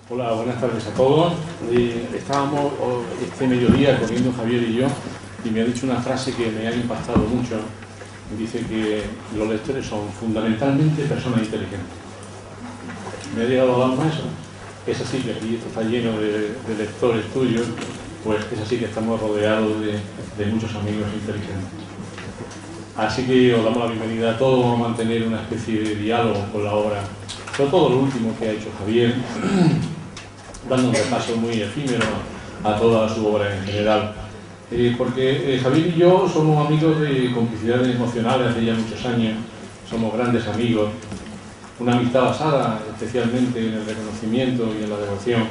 Hola, buenas tardes a todos. Estábamos este mediodía comiendo Javier y yo y me ha dicho una frase que me ha impactado mucho. Dice que los lectores son fundamentalmente personas inteligentes. Me ha llegado al alma eso. Es así que aquí esto está lleno de lectores tuyos, pues es así que estamos rodeados de muchos amigos inteligentes. Así que os damos la bienvenida a todos, vamos a mantener una especie de diálogo con la obra, sobre todo lo último que ha hecho Javier, dando un repaso muy efímero a toda su obra en general. Porque Javier y yo somos amigos de complicidades emocionales hace ya muchos años, somos grandes amigos, una amistad basada especialmente en el reconocimiento y en la devoción,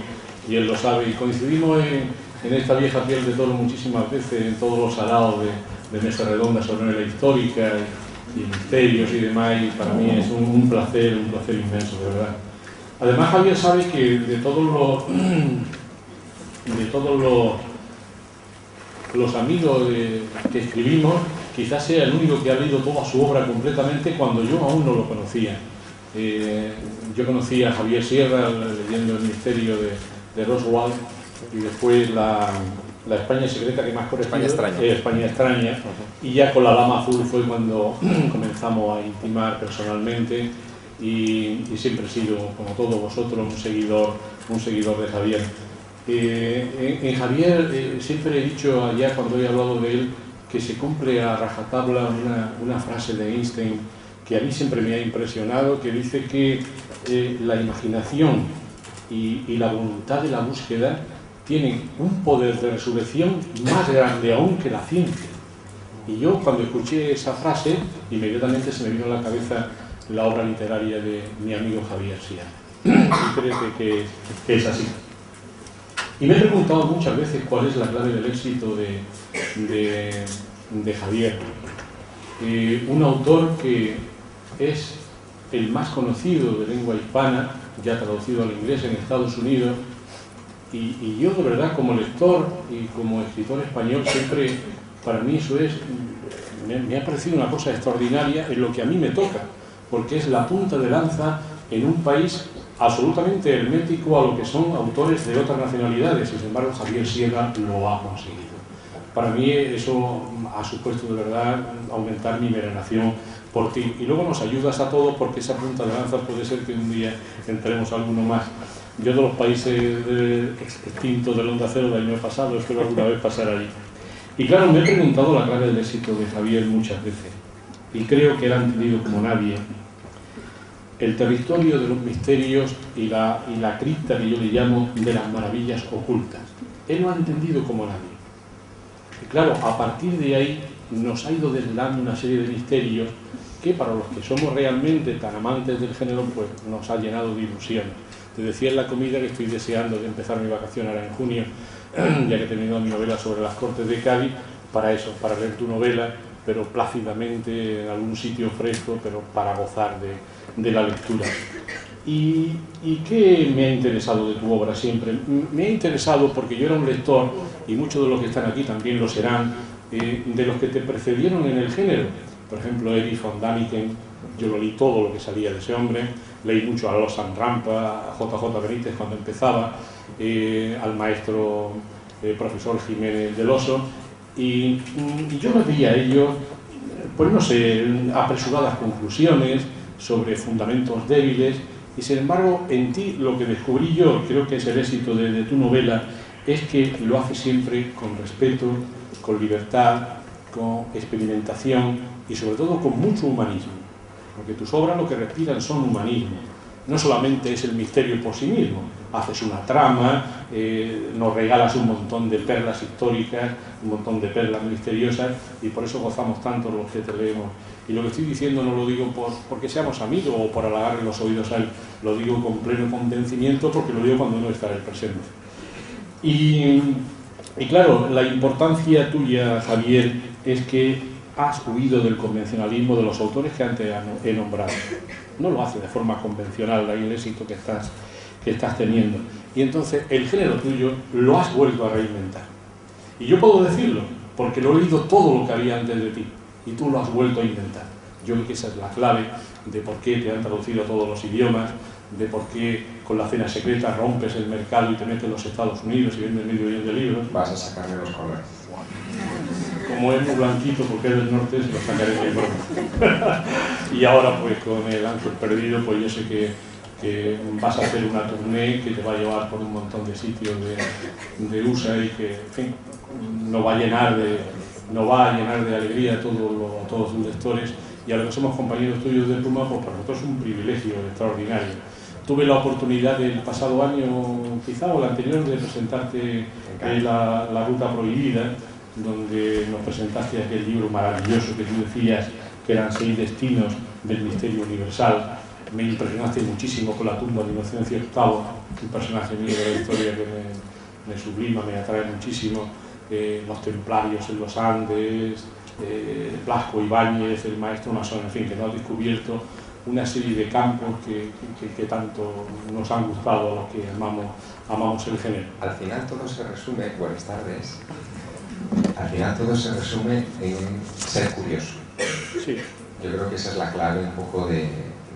y él lo sabe, y coincidimos en esta vieja piel de toro muchísimas veces, en todos los salados de mesa redonda sobre novela histórica y misterios y demás, y para mí es un placer inmenso, de verdad. Además, Javier sabe que de todos los amigos que escribimos, quizás sea el único que ha leído toda su obra completamente cuando yo aún no lo conocía. Yo conocí a Javier Sierra leyendo El misterio de Roswell y después la España secreta que más corresponde, España extraña, y ya con La Lama Azul fue cuando comenzamos a intimar personalmente, y siempre he sido, como todos vosotros, un seguidor de Javier. En Javier siempre he dicho allá cuando he hablado de él que se cumple a rajatabla una frase de Einstein que a mí siempre me ha impresionado, que dice que la imaginación y la voluntad de la búsqueda tienen un poder de resurrección más grande aún que la ciencia. Y yo, cuando escuché esa frase, inmediatamente se me vino a la cabeza la obra literaria de mi amigo Javier Sierra. Y creo que es así. Y me he preguntado muchas veces cuál es la clave del éxito de Javier. Un autor que es el más conocido de lengua hispana, ya traducido al inglés en Estados Unidos, y yo de verdad como lector y como escritor español siempre, para mí eso me ha parecido una cosa extraordinaria en lo que a mí me toca, porque es la punta de lanza en un país absolutamente hermético a lo que son autores de otras nacionalidades, y sin embargo Javier Sierra lo ha conseguido. Para mí eso ha supuesto de verdad aumentar mi veneración por ti, y luego nos ayudas a todos porque esa punta de lanza puede ser que un día entremos alguno más. Yo de los países extintos del Onda Cero del año pasado espero alguna vez pasar allí. Y claro, me he preguntado la clave del éxito de Javier muchas veces, y creo que él ha entendido como nadie el territorio de los misterios y la cripta que yo le llamo de las maravillas ocultas. Él lo ha entendido como nadie. Y claro, a partir de ahí nos ha ido desvelando una serie de misterios que para los que somos realmente tan amantes del género, pues nos ha llenado de ilusión. Te decía en la comida que estoy deseando de empezar mi vacación ahora en junio, ya que he terminado mi novela sobre las Cortes de Cádiz, para eso, para leer tu novela, pero plácidamente en algún sitio fresco, pero para gozar de la lectura. ¿Y qué me ha interesado de tu obra siempre? Me ha interesado porque yo era un lector, y muchos de los que están aquí también lo serán, de los que te precedieron en el género. Por ejemplo, Erich von Däniken, yo lo leí todo lo que salía de ese hombre, leí mucho a Lausanne Rampa, a JJ Benítez cuando empezaba, al maestro profesor Jiménez del Oso, y yo me veía a ellos, pues no sé, apresuradas conclusiones sobre fundamentos débiles, y sin embargo en ti lo que descubrí yo, creo que es el éxito de tu novela, es que lo hace siempre con respeto, con libertad, con experimentación y sobre todo con mucho humanismo, porque tus obras lo que respiran son humanismo. No solamente es el misterio por sí mismo, haces una trama, nos regalas un montón de perlas históricas, un montón de perlas misteriosas, y por eso gozamos tanto los que te leemos. Y lo que estoy diciendo no lo digo porque seamos amigos o por halagarle los oídos a él, lo digo con pleno convencimiento porque lo digo cuando no está él presente. Y claro, la importancia tuya, Javier, es que has huido del convencionalismo de los autores que antes he nombrado. No lo hace de forma convencional, ahí el éxito que estás teniendo. Y entonces el género tuyo lo has vuelto a reinventar. Y yo puedo decirlo, porque lo he leído todo lo que había antes de ti, y tú lo has vuelto a inventar. Yo creo que esa es la clave de por qué te han traducido a todos los idiomas, de por qué con la cena secreta rompes el mercado y te metes en los Estados Unidos y vendes medio millón de libros. Vas a sacarme los colores. Como es muy blanquito porque es del norte, se lo sacaré de broma. Y ahora pues con El Ángel Perdido, pues yo sé que vas a hacer una tournée que te va a llevar por un montón de sitios de USA y que, en fin, nos va a llenar de alegría a todos sus lectores. Y a los que somos compañeros tuyos de Pluma, pues para nosotros es un privilegio extraordinario. Tuve la oportunidad el pasado año, quizá, o el anterior, de presentarte la Ruta Prohibida, donde nos presentaste aquel libro maravilloso que tú decías que eran 6 destinos del misterio universal. Me impresionaste muchísimo con La tumba de Inocencio VIII, un personaje mío de la historia que me sublima, me atrae muchísimo. Los templarios en los Andes, Blasco Ibáñez, el maestro masón, en fin, que nos ha descubierto una serie de campos que tanto nos han gustado a los que amamos el género. Al final todo se resume, buenas tardes, al final todo se resume en ser curioso. Sí. Yo creo que esa es la clave un poco de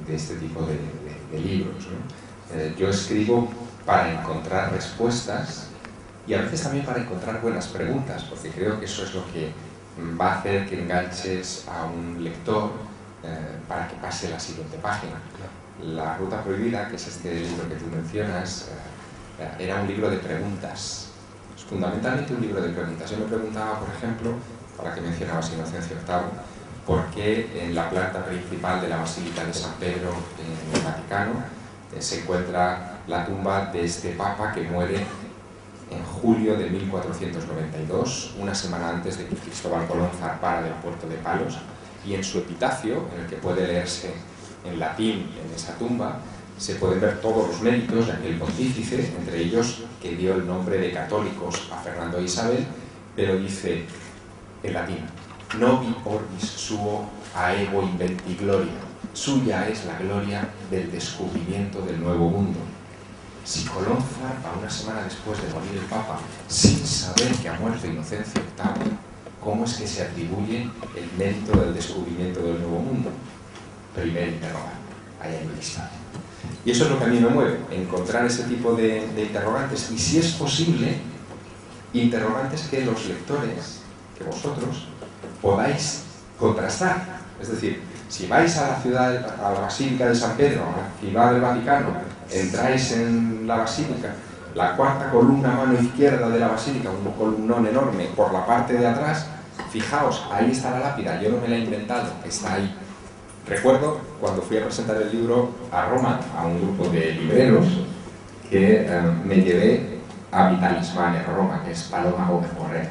este tipo de libros, ¿no? Yo escribo para encontrar respuestas y a veces también para encontrar buenas preguntas, porque creo que eso es lo que va a hacer que enganches a un lector para que pase la siguiente página. La Ruta Prohibida, que es este libro que tú mencionas, era un libro de preguntas. Es fundamentalmente un libro de preguntas. Yo me preguntaba, por ejemplo, ahora que mencionabas Inocencio VIII, por qué en la planta principal de la Basílica de San Pedro en el Vaticano se encuentra la tumba de este papa que muere en julio de 1492, una semana antes de que Cristóbal Colón zarpara del puerto de Palos, y en su epitafio, en el que puede leerse en latín en esa tumba, se pueden ver todos los méritos de aquel pontífice, entre ellos que dio el nombre de católicos a Fernando e Isabel, pero dice en latín: Novi orbis suo aevo inventi gloria, suya es la gloria del descubrimiento del nuevo mundo. Si Colón zarpa una semana después de morir el Papa sin saber que ha muerto Inocencio VIII, ¿cómo es que se atribuye el mérito del descubrimiento del nuevo mundo? Primer interrogante, ahí hay mi lista. Y eso es lo que a mí me mueve, encontrar ese tipo de interrogantes y, si es posible, interrogantes que los lectores, que vosotros, podáis contrastar. Es decir, si vais a la ciudad, a la Basílica de San Pedro, a la ciudad del Vaticano, entráis en la Basílica, la cuarta columna a mano izquierda de la Basílica, un columnón enorme por la parte de atrás, fijaos, ahí está la lápida, yo no me la he inventado, está ahí. Recuerdo cuando fui a presentar el libro a Roma, a un grupo de libreros, que me llevé a mi talismán en Roma, que es Paloma Gómez Borrell,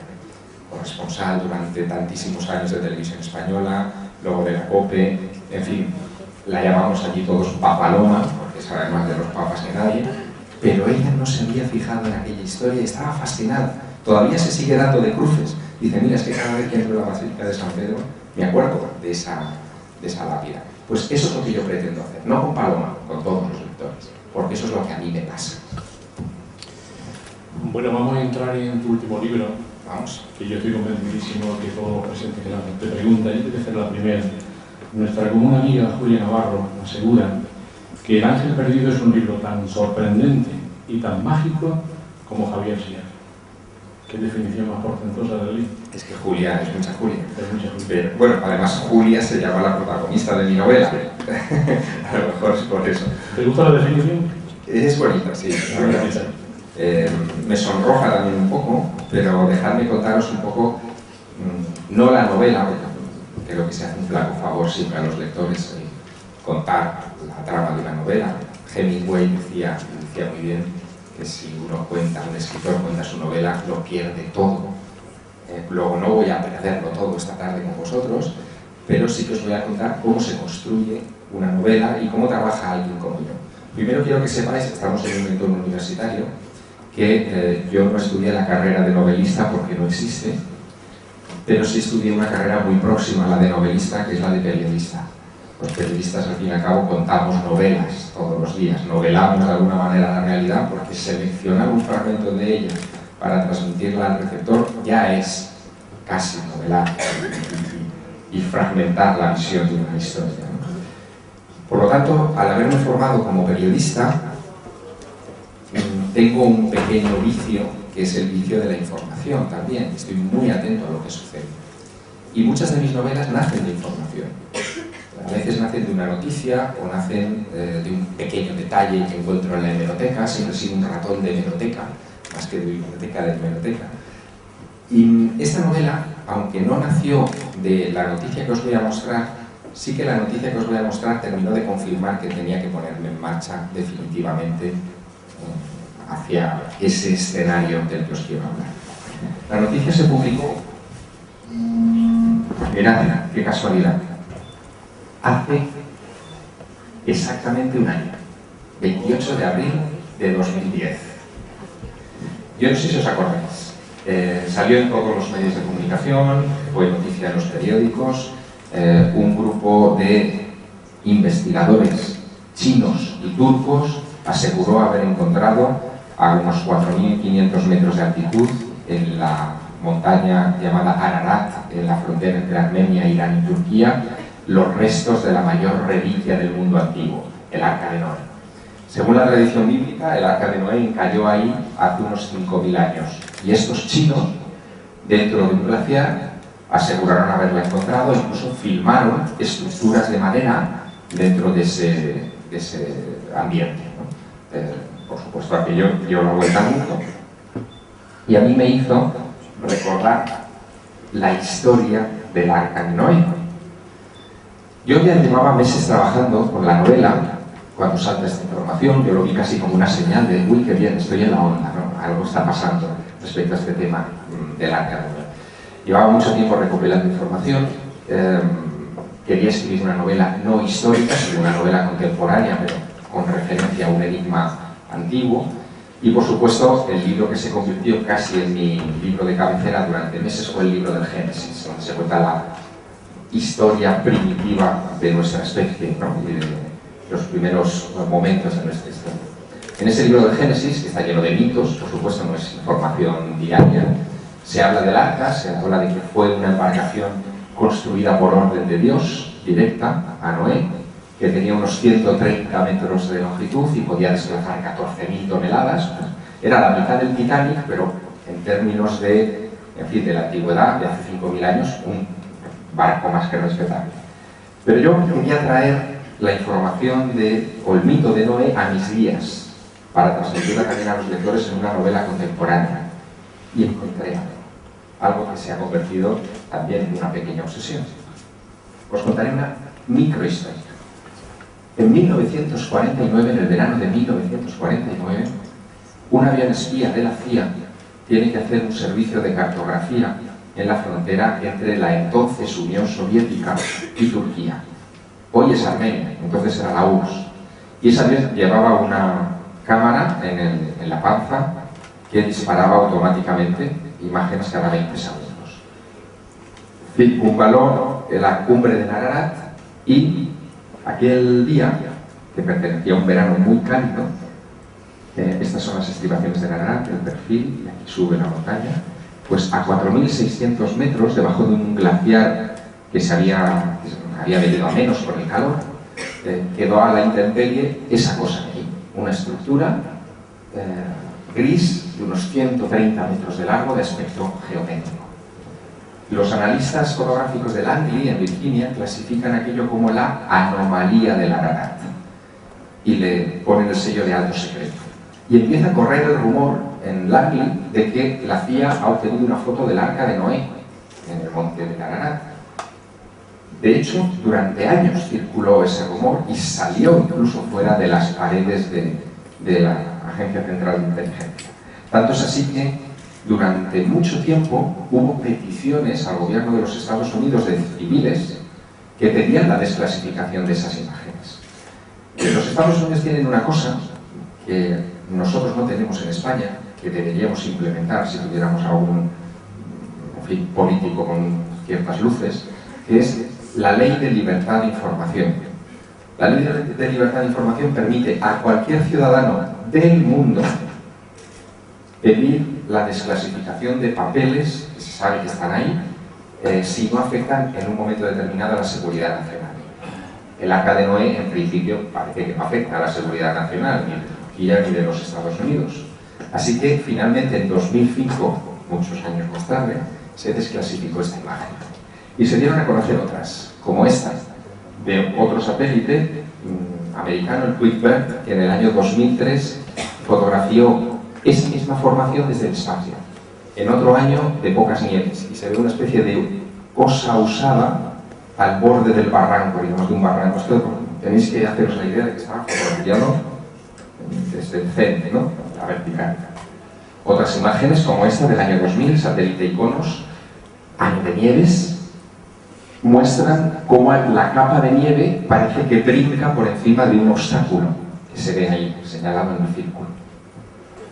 corresponsal durante tantísimos años de Televisión Española, luego de la COPE, en fin, la llamamos allí todos Papaloma, porque sabe más de los papas que nadie, pero ella no se había fijado en aquella historia y estaba fascinada. Todavía se sigue dando de cruces. Dice, mira, es que cada vez que entro en la Basílica de San Pedro me acuerdo de esa lápida. Pues eso es lo que yo pretendo hacer, no con Paloma, con todos los lectores, porque eso es lo que a mí me pasa. Bueno, vamos a entrar en tu último libro. Vamos. Que yo estoy convencidísimo que todos los presentes que te preguntan, y te hacer la primera. Nuestra común amiga Julia Navarro asegura que El Ángel Perdido es un libro tan sorprendente y tan mágico como Javier Sierra. ¿Qué definición más portentosa del libro? Es que Julia es mucha Julia. Es mucha Julia. Pero, bueno, además Julia se llama la protagonista de mi novela. A lo mejor es por eso. ¿Te gusta la definición? Es bonita, sí. Me sonroja también un poco, pero dejadme contaros un poco, no la novela, porque creo que se hace un flaco favor siempre a los lectores contar la trama de una novela. Hemingway decía muy bien que si un escritor cuenta su novela, lo pierde todo. Luego no voy a perderlo todo esta tarde con vosotros, pero sí que os voy a contar cómo se construye una novela y cómo trabaja alguien como yo. Primero quiero que sepáis que estamos en un entorno universitario, que yo no estudié la carrera de novelista porque no existe, pero sí estudié una carrera muy próxima a la de novelista, que es la de periodista. Los periodistas, al fin y al cabo, contamos novelas todos los días, novelamos de alguna manera la realidad, porque seleccionar un fragmento de ella para transmitirla al receptor ya es casi novelar y fragmentar la visión de una historia, ¿no? Por lo tanto, al haberme formado como periodista, tengo un pequeño vicio, que es el vicio de la información también. Estoy muy atento a lo que sucede. Y muchas de mis novelas nacen de información. A veces nacen de una noticia o nacen de un pequeño detalle que encuentro en la hemeroteca. Siempre he sido un ratón de hemeroteca, más que de biblioteca, de hemeroteca. Y esta novela, aunque no nació de la noticia que os voy a mostrar, sí que la noticia que os voy a mostrar terminó de confirmar que tenía que ponerme en marcha definitivamente hacia ese escenario del que os quiero hablar. La noticia se publicó, mirad, qué casualidad, hace exactamente un año, 28 de abril de 2010. Yo no sé si os acordáis, salió en todos los medios de comunicación, fue noticia en los periódicos, un grupo de investigadores chinos y turcos aseguró haber encontrado a unos 4.500 metros de altitud en la montaña llamada Ararat, en la frontera entre Armenia, Irán y Turquía, los restos de la mayor reliquia del mundo antiguo, el Arca de Noé. Según la tradición bíblica, el Arca de Noé cayó ahí hace unos 5.000 años. Y estos chinos, dentro de un glaciar, aseguraron haberla encontrado, incluso filmaron estructuras de madera dentro de ese ambiente, ¿no? Por supuesto, aquello dio la vuelta al mundo. Y a mí me hizo recordar la historia del Arca de Noé. Yo ya llevaba meses trabajando con la novela. Cuando salta esta información, yo lo vi casi como una señal de uy, qué bien, estoy en la onda, ¿no? Algo está pasando respecto a este tema del Arca de Noé. Llevaba mucho tiempo recopilando información. Quería escribir una novela no histórica, sino una novela contemporánea, pero con referencia a un enigma antiguo. Y por supuesto, el libro que se convirtió casi en mi libro de cabecera durante meses fue el libro del Génesis, donde se cuenta la historia primitiva de nuestra especie, ¿no? Y de los primeros momentos de nuestra historia. En ese libro del Génesis, que está lleno de mitos, por supuesto no es información diaria, se habla del arca, se habla de que fue una embarcación construida por orden de Dios, directa a Noé, que tenía unos 130 metros de longitud y podía desplazar 14.000 toneladas. Era la mitad del Titanic, pero en términos de, en fin, de la antigüedad, de hace 5.000 años, un barco más que respetable. Pero yo quería traer la información o el mito de Noé a mis días, para transmitirla también a los lectores en una novela contemporánea. Y encontré algo que se ha convertido también en una pequeña obsesión. Os contaré una microhistoria. En 1949, en el verano de 1949, un avión espía de la CIA tiene que hacer un servicio de cartografía en la frontera entre la entonces Unión Soviética y Turquía. Hoy es Armenia, entonces era la URSS. Y ese avión llevaba una cámara en la panza que disparaba automáticamente imágenes cada 20 segundos. Circunvaló la cumbre del Ararat y aquel día, que pertenecía a un verano muy cálido, estas son las estribaciones del Ararat, el perfil, y aquí sube la montaña, pues a 4.600 metros, debajo de un glaciar que se había venido a menos por el calor, quedó a la intemperie esa cosa aquí, una estructura gris de unos 130 metros de largo de aspecto geométrico. Los analistas fotográficos de Langley, en Virginia, clasifican aquello como la anomalía del Ararat y le ponen el sello de alto secreto. Y empieza a correr el rumor en Langley de que la CIA ha obtenido una foto del Arca de Noé en el monte del Ararat. De hecho, durante años circuló ese rumor y salió incluso fuera de las paredes de la Agencia Central de Inteligencia. Tanto es así que durante mucho tiempo hubo peticiones al gobierno de los Estados Unidos de civiles que pedían la desclasificación de esas imágenes. Los Estados Unidos tienen una cosa que nosotros no tenemos en España, que deberíamos implementar si tuviéramos algún político con ciertas luces, que es la Ley de Libertad de Información. La Ley de Libertad de Información permite a cualquier ciudadano del mundo pedir la desclasificación de papeles que se sabe que están ahí si no afectan en un momento determinado a la seguridad nacional. El Arca de Noé, en principio, parece que no afecta a la seguridad nacional, ni de Turquía ni de los Estados Unidos. Así que, finalmente, en 2005, muchos años más tarde, se desclasificó esta imagen. Y se dieron a conocer otras, como esta, de otro satélite americano, el Kuiper, que en el año 2003 fotografió esa misma formación desde el espacio. En otro año, de pocas nieves, y se ve una especie de cosa usada al borde del barranco, digamos, de un barranco. Esto tenéis que haceros la idea de que estaba fotografiado desde el centro, ¿no? La vertical. Otras imágenes, como esta del año 2000, satélite Iconos, año de nieves, muestran cómo la capa de nieve parece que brinca por encima de un obstáculo que se ve ahí, señalado en un círculo.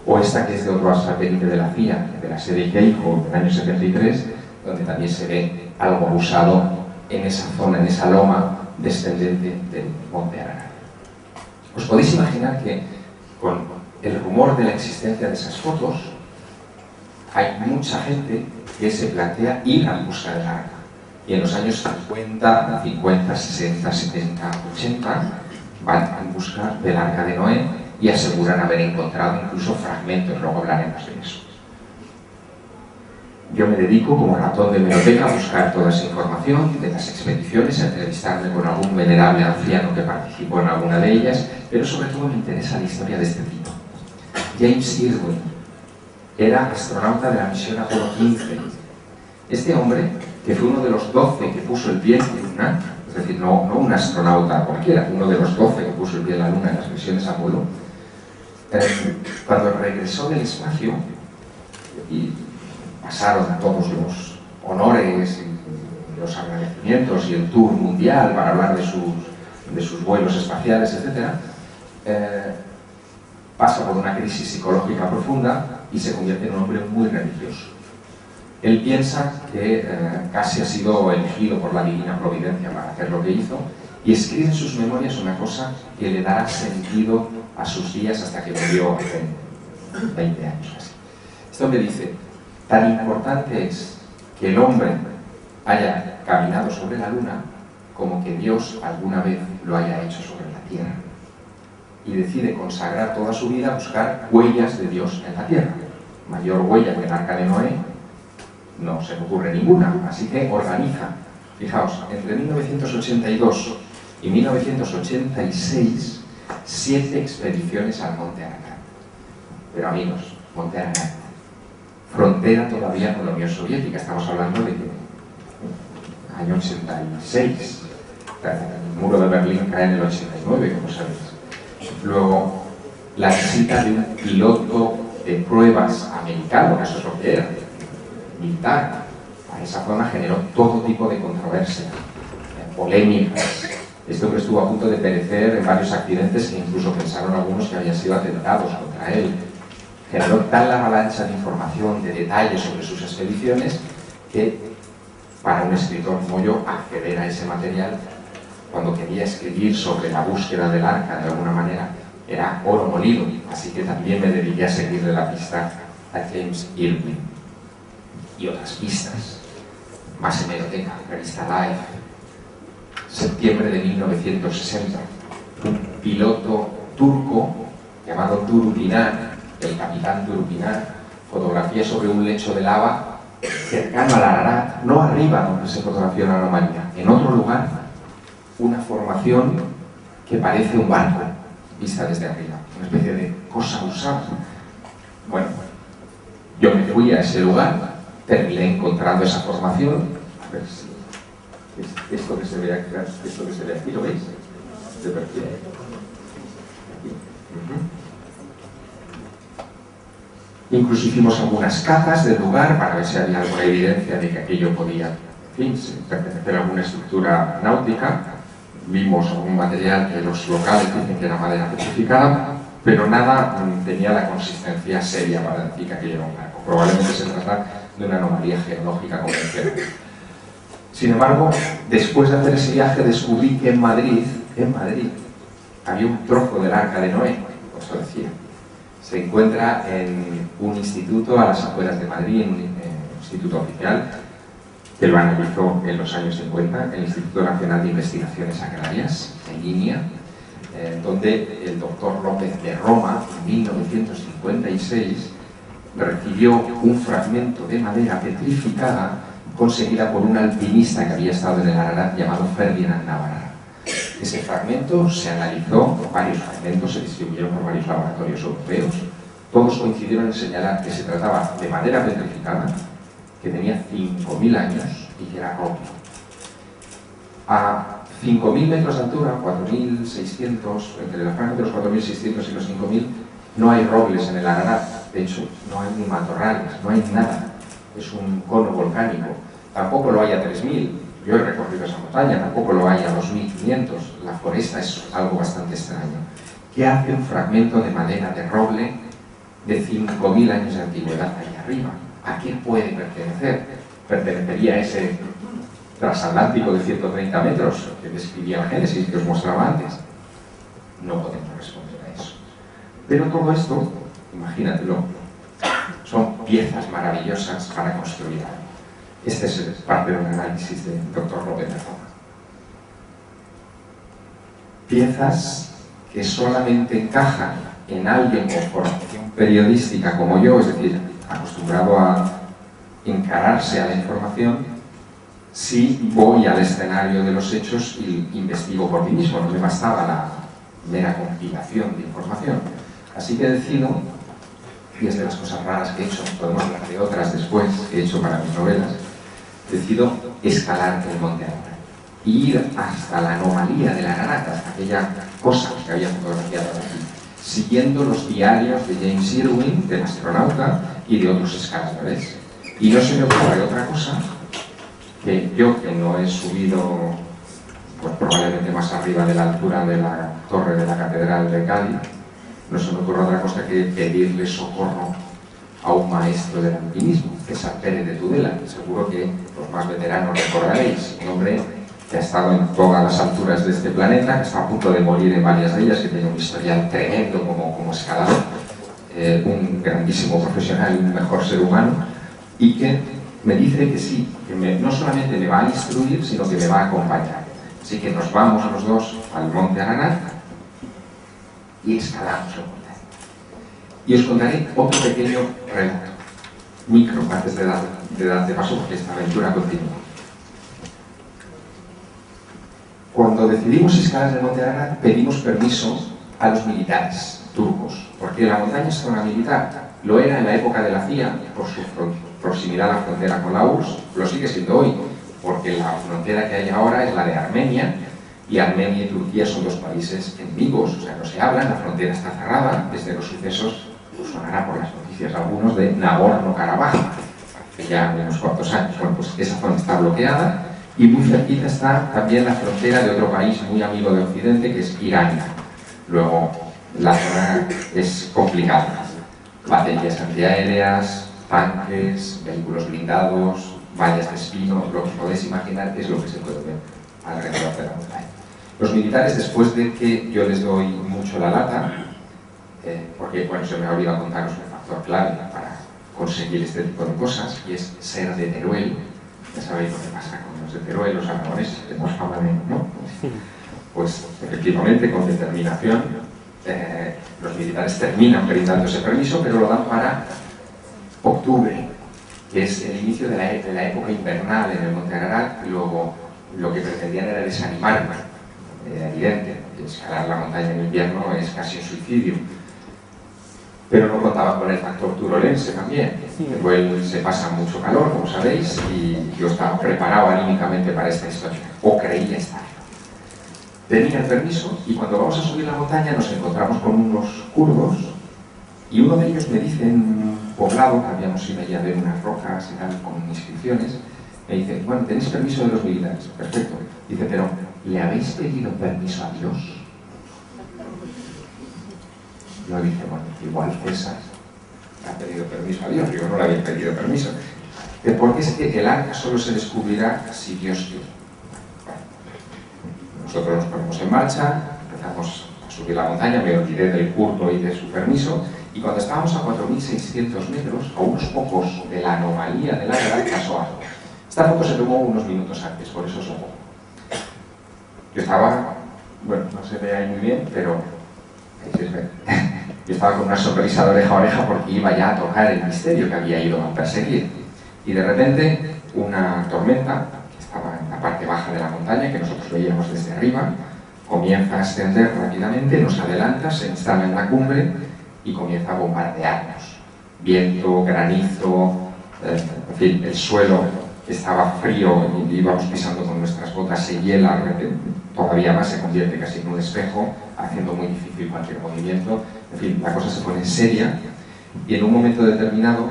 O esta que es de otro satélite de la CIA, de la serie Keijo, del año 73, donde también se ve algo usado en esa zona, en esa loma descendente del monte Ararat. ¿Os podéis imaginar que con el rumor de la existencia de esas fotos hay mucha gente que se plantea ir a buscar el arca? Y en los años 50, 60, 70, 80 van en busca del Arca de Noé y aseguran haber encontrado incluso fragmentos. Luego hablaremos de eso. Yo me dedico como ratón de hemeroteca a buscar toda esa información de las expediciones, a entrevistarme con algún venerable anciano que participó en alguna de ellas, pero sobre todo me interesa la historia de este tipo. James Irwin era astronauta de la misión Apolo 15. Este hombre, que fue uno de los 12 que puso el pie en la Luna, es decir, no un astronauta cualquiera, uno de los 12 que puso el pie en la Luna en las misiones Apolo, cuando regresó del espacio y pasaron todos los honores y los agradecimientos y el tour mundial para hablar de sus vuelos espaciales, etc., pasa por una crisis psicológica profunda y se convierte en un hombre muy religioso. Él piensa que casi ha sido elegido por la divina providencia para hacer lo que hizo y escribe en sus memorias una cosa que le dará sentido a sus días hasta que murió hace 20 años casi. Esto me dice: tan importante es que el hombre haya caminado sobre la luna como que Dios alguna vez lo haya hecho sobre la tierra. Y decide consagrar toda su vida a buscar huellas de Dios en la tierra. Mayor huella que el Arca de Noé no se me ocurre ninguna, así que organiza. Fijaos, entre 1982 y 1986, 7 expediciones al Monte Ararat. Pero amigos, Monte Ararat, frontera todavía con la Unión Soviética, estamos hablando de que año 86, el muro de Berlín cae en el 89, como sabéis. Luego, la visita de un piloto de pruebas americano, que eso es lo que era, militar, a esa zona generó todo tipo de controversia, polémicas. Este hombre estuvo a punto de perecer en varios accidentes que incluso pensaron algunos que habían sido atentados contra él. Generó tal la avalancha de información, de detalles sobre sus expediciones, que para un escritor como yo, acceder a ese material, cuando quería escribir sobre la búsqueda del arca de alguna manera, era oro molido. Así que también me dediqué a seguirle la pista a James Irwin. Y otras pistas, más hemeroteca, revista Life, septiembre de 1960, un piloto turco llamado Durbinar, el capitán Durbinar, fotografía sobre un lecho de lava cercano al Ararat, no arriba donde se fotografió la anomalía, en otro lugar, una formación que parece un barco, vista desde arriba, una especie de cosa usada. Bueno, yo me fui a ese lugar, terminé encontrando esa formación. A ver si esto que se ve aquí, ¿lo veis? De perfil. Aquí. Incluso hicimos algunas cazas del lugar para ver si había alguna evidencia de que aquello podía, en fin, pertenecer a alguna estructura náutica. Vimos algún material que los locales dicen que era madera petrificada, pero nada tenía la consistencia seria para decir que aquello era un barco. Probablemente se trata de una anomalía geológica convencional. Sin embargo, después de hacer ese viaje descubrí que en Madrid había un trozo del Arca de Noé, os lo decía. Se encuentra en un instituto a las afueras de Madrid, en un instituto oficial, que lo analizó en los años 50 el Instituto Nacional de Investigaciones Agrarias, en línea, donde el doctor López de Roma, en 1956, recibió un fragmento de madera petrificada conseguida por un alpinista que había estado en el Ararat llamado Ferdinand Navarra. Ese fragmento se analizó, varios fragmentos se distribuyeron por varios laboratorios europeos. Todos coincidieron en señalar que se trataba de madera petrificada, que tenía 5.000 años y que era roble. A 5.000 metros de altura, 4.600, entre la franja de los 4.600 y los 5.000, no hay robles en el Ararat. De hecho, no hay ni matorrales, no hay nada. Es un cono volcánico. Tampoco lo hay a 3.000. Yo he recorrido esa montaña, tampoco lo hay a 2.500. La foresta es algo bastante extraño. ¿Qué hace un fragmento de madera de roble de 5.000 años de antigüedad ahí arriba? ¿A qué puede pertenecer? ¿Pertenecería a ese transatlántico de 130 metros que describía la Génesis, que os mostraba antes? No podemos responder a eso. Pero todo esto, imagínatelo, son piezas maravillosas para construir algo. Este es parte del análisis del doctor López de Roma. Piezas que solamente encajan en alguien con formación periodística como yo, es decir, acostumbrado a encararse a la información, si voy al escenario de los hechos y investigo por mí mismo. No me bastaba la mera compilación de información. Así que decido, y es de las cosas raras que he hecho, podemos hablar de otras después que he hecho para mis novelas, decido escalar el monte Ararat y ir hasta la anomalía de la Ararat, hasta aquella cosa que había fotografiado aquí, siguiendo los diarios de James Irwin, del astronauta, y de otros escaladores. Y no se me ocurre otra cosa que yo, que no he subido pues, probablemente más arriba de la altura de la torre de la Catedral de Cádiz, no se me ocurre otra cosa que pedirle socorro a un maestro del alpinismo, César Pérez de Tudela. Seguro que los más veteranos recordaréis, un hombre que ha estado en todas las alturas de este planeta, que está a punto de morir en varias de ellas, que tiene un historial tremendo como escalador, un grandísimo profesional y un mejor ser humano, y que me dice que sí, que no solamente me va a instruir, sino que me va a acompañar. Así que nos vamos los dos al monte Ararat y escalamos el monte. Y os contaré otro pequeño relato, micro, antes de darte paso, porque esta aventura continúa. Cuando decidimos escalar el monte Ararat, pedimos permiso a los militares turcos, porque la montaña es zona militar. Lo era en la época de la CIA, por su proximidad a la frontera con la URSS, lo sigue siendo hoy, porque la frontera que hay ahora es la de Armenia, y Armenia y Turquía son dos países enemigos, o sea, no se hablan, la frontera está cerrada desde los sucesos, pues sonará por las noticias algunos, de Nagorno-Karabaj, hace ya unos cuantos años. Bueno, pues esa zona está bloqueada, y muy cerquita está también la frontera de otro país muy amigo de Occidente, que es Irán. Luego, la zona es complicada. Baterías antiaéreas, tanques, vehículos blindados, vallas de espino, lo que podéis imaginar es lo que se puede ver alrededor de la montaña. Los militares, después de que yo les doy mucho la lata, porque bueno, se me ha olvidado contaros un factor clave para conseguir este tipo de cosas, y es ser de Teruel. Ya sabéis lo que pasa con los de Teruel, los aragoneses, tenemos fama de, ¿no? Pues efectivamente, con determinación, los militares terminan brindando ese permiso, pero lo dan para octubre, que es el inicio de la época invernal en el monte Ararat. Luego, lo que pretendían era desanimarme, evidente, escalar la montaña en invierno es casi un suicidio. Pero no contaba con el factor turolense también. Teruel se pasa mucho calor, como sabéis, y yo estaba preparado anímicamente para esta historia, o creía estar. Tenía el permiso, y cuando vamos a subir la montaña nos encontramos con unos kurdos, y uno de ellos me dice, en un poblado, que habíamos ido allí a ver unas rocas y tal, con inscripciones, me dice, bueno, tenéis permiso de los militares, perfecto. Dice, pero ¿le habéis pedido permiso a Dios? Yo dije, bueno, igual César ha pedido permiso a Dios, yo no le había pedido permiso. Porque es que el arca solo se descubrirá si Dios quiere. Bueno, nosotros nos ponemos en marcha, empezamos a subir la montaña, me olvidé del kurdo y de su permiso, y cuando estábamos a 4.600 metros, a unos pocos de la anomalía del Ararat, pasó algo. Esta foto se tomó unos minutos antes, por eso os la pongo. Yo estaba, bueno, no se ve ahí muy bien, pero ahí se ve. Yo estaba con una sonrisa de oreja a oreja porque iba ya a tocar el misterio que había ido a perseguir. Y de repente, una tormenta, que estaba en la parte baja de la montaña, que nosotros veíamos desde arriba, comienza a ascender rápidamente, nos adelanta, se instala en la cumbre y comienza a bombardearnos. Viento, granizo, en fin, el suelo estaba frío y íbamos pisando con nuestras botas, se hiela, todavía más se convierte casi en un espejo, haciendo muy difícil cualquier movimiento. En fin, la cosa se pone seria y en un momento determinado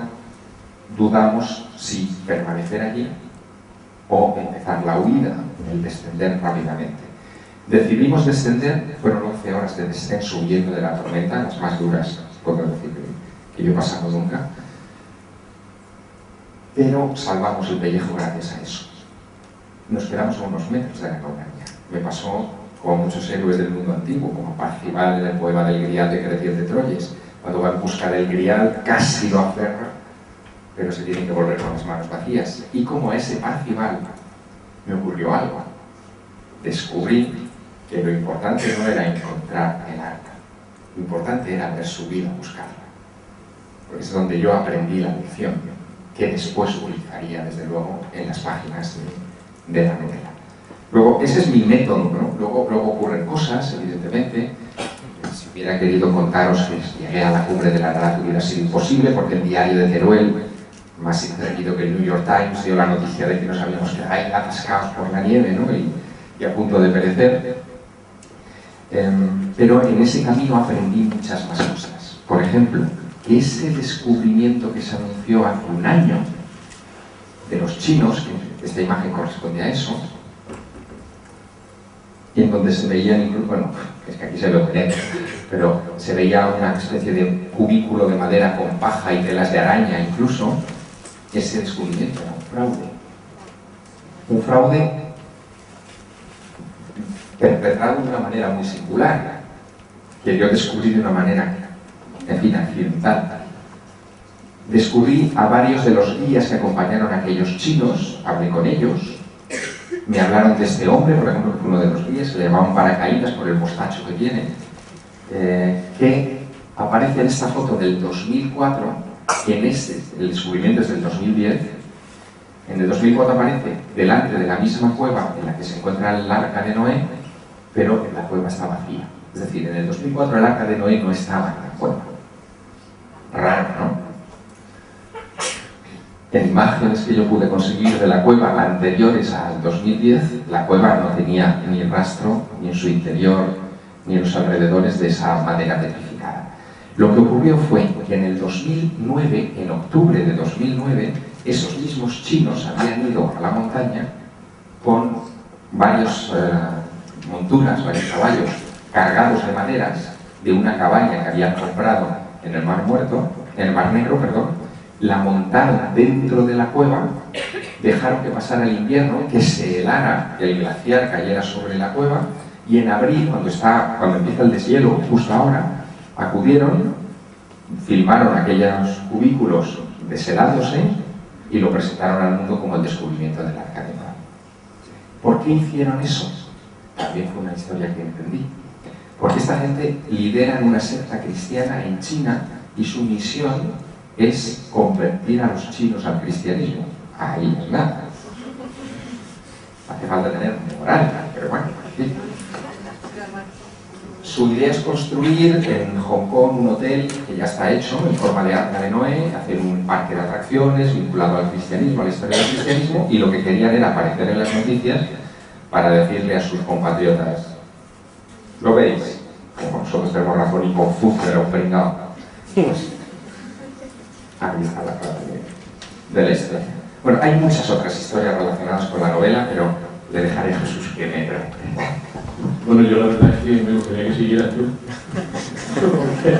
dudamos si permanecer allí o empezar la huida, el descender rápidamente. Decidimos descender, fueron 11 horas de descenso huyendo de la tormenta, las más duras, puedo decir, que yo he pasado nunca, pero salvamos el pellejo gracias a eso. Nos quedamos a unos metros de la compañía. Me pasó como muchos héroes del mundo antiguo, como Parcival en el poema del Grial de Cretiel de Troyes, cuando va en busca del Grial, casi lo aferra, pero se tiene que volver con las manos vacías. Y como a ese Parcival me ocurrió algo. Descubrí que lo importante no era encontrar el arca, lo importante era haber subido a buscarla. Porque es donde yo aprendí la lección, que después utilizaría, desde luego, en las páginas de la novela. Luego, ese es mi método, ¿no? Luego ocurren cosas, evidentemente. Si hubiera querido contaros que llegué a la cumbre de la Ardat hubiera sido imposible, porque el diario de Teruel, más intrépido que el New York Times, dio la noticia de que nos habíamos quedado ahí atascados por la nieve, ¿no? Y a punto de perecer. Pero en ese camino aprendí muchas más cosas. Por ejemplo, que ese descubrimiento que se anunció hace un año de los chinos, que esta imagen corresponde a eso, y en donde se veían incluso, bueno, es que aquí se ve negro, pero se veía una especie de cubículo de madera con paja y telas de araña incluso. Ese descubrimiento era un fraude. Un fraude perpetrado de una manera muy singular, que yo descubrí de una manera, en fin, accidental. Descubrí a varios de los guías que acompañaron a aquellos chinos, hablé con ellos, me hablaron de este hombre, por ejemplo, uno de los guías, se le llamaban Paracaídas por el mostacho que tiene, que aparece en esta foto del 2004, que el descubrimiento es del 2010. En el 2004 aparece delante de la misma cueva en la que se encuentra el arca de Noé, pero la cueva está vacía. Es decir, en el 2004 el arca de Noé no estaba en la cueva. Raro, ¿no? En imágenes que yo pude conseguir de la cueva anteriores al 2010, la cueva no tenía ni rastro, ni en su interior, ni en los alrededores de esa madera petrificada. Lo que ocurrió fue que en el 2009, en octubre de 2009, esos mismos chinos habían ido a la montaña con varias monturas, varios caballos cargados de maderas de una cabaña que habían comprado en el Mar Negro, la montaron dentro de la cueva, dejaron que pasara el invierno, que se helara, que el glaciar cayera sobre la cueva, y en abril, cuando empieza el deshielo, justo ahora, acudieron, filmaron aquellos cubículos deshelándose y lo presentaron al mundo como el descubrimiento del arca de Noé. ¿Por qué hicieron eso? También fue una historia que entendí. Porque esta gente lidera una secta cristiana en China y su misión es convertir a los chinos al cristianismo. Ahí es nada. Hace falta tener moral, pero bueno, en fin. Su idea es construir en Hong Kong un hotel que ya está hecho en forma de arca de Noé, hacer un parque de atracciones vinculado al cristianismo, a la historia del cristianismo, y lo que querían era aparecer en las noticias para decirle a sus compatriotas: ¿lo veis? Como nosotros tenemos razón y Confucio era un pringao. Pues aquí está la clave del este. Bueno, hay muchas otras historias relacionadas con la novela, pero le dejaré a Jesús que me pregunte. Bueno, yo la verdad es que me gustaría que siguieras tú, porque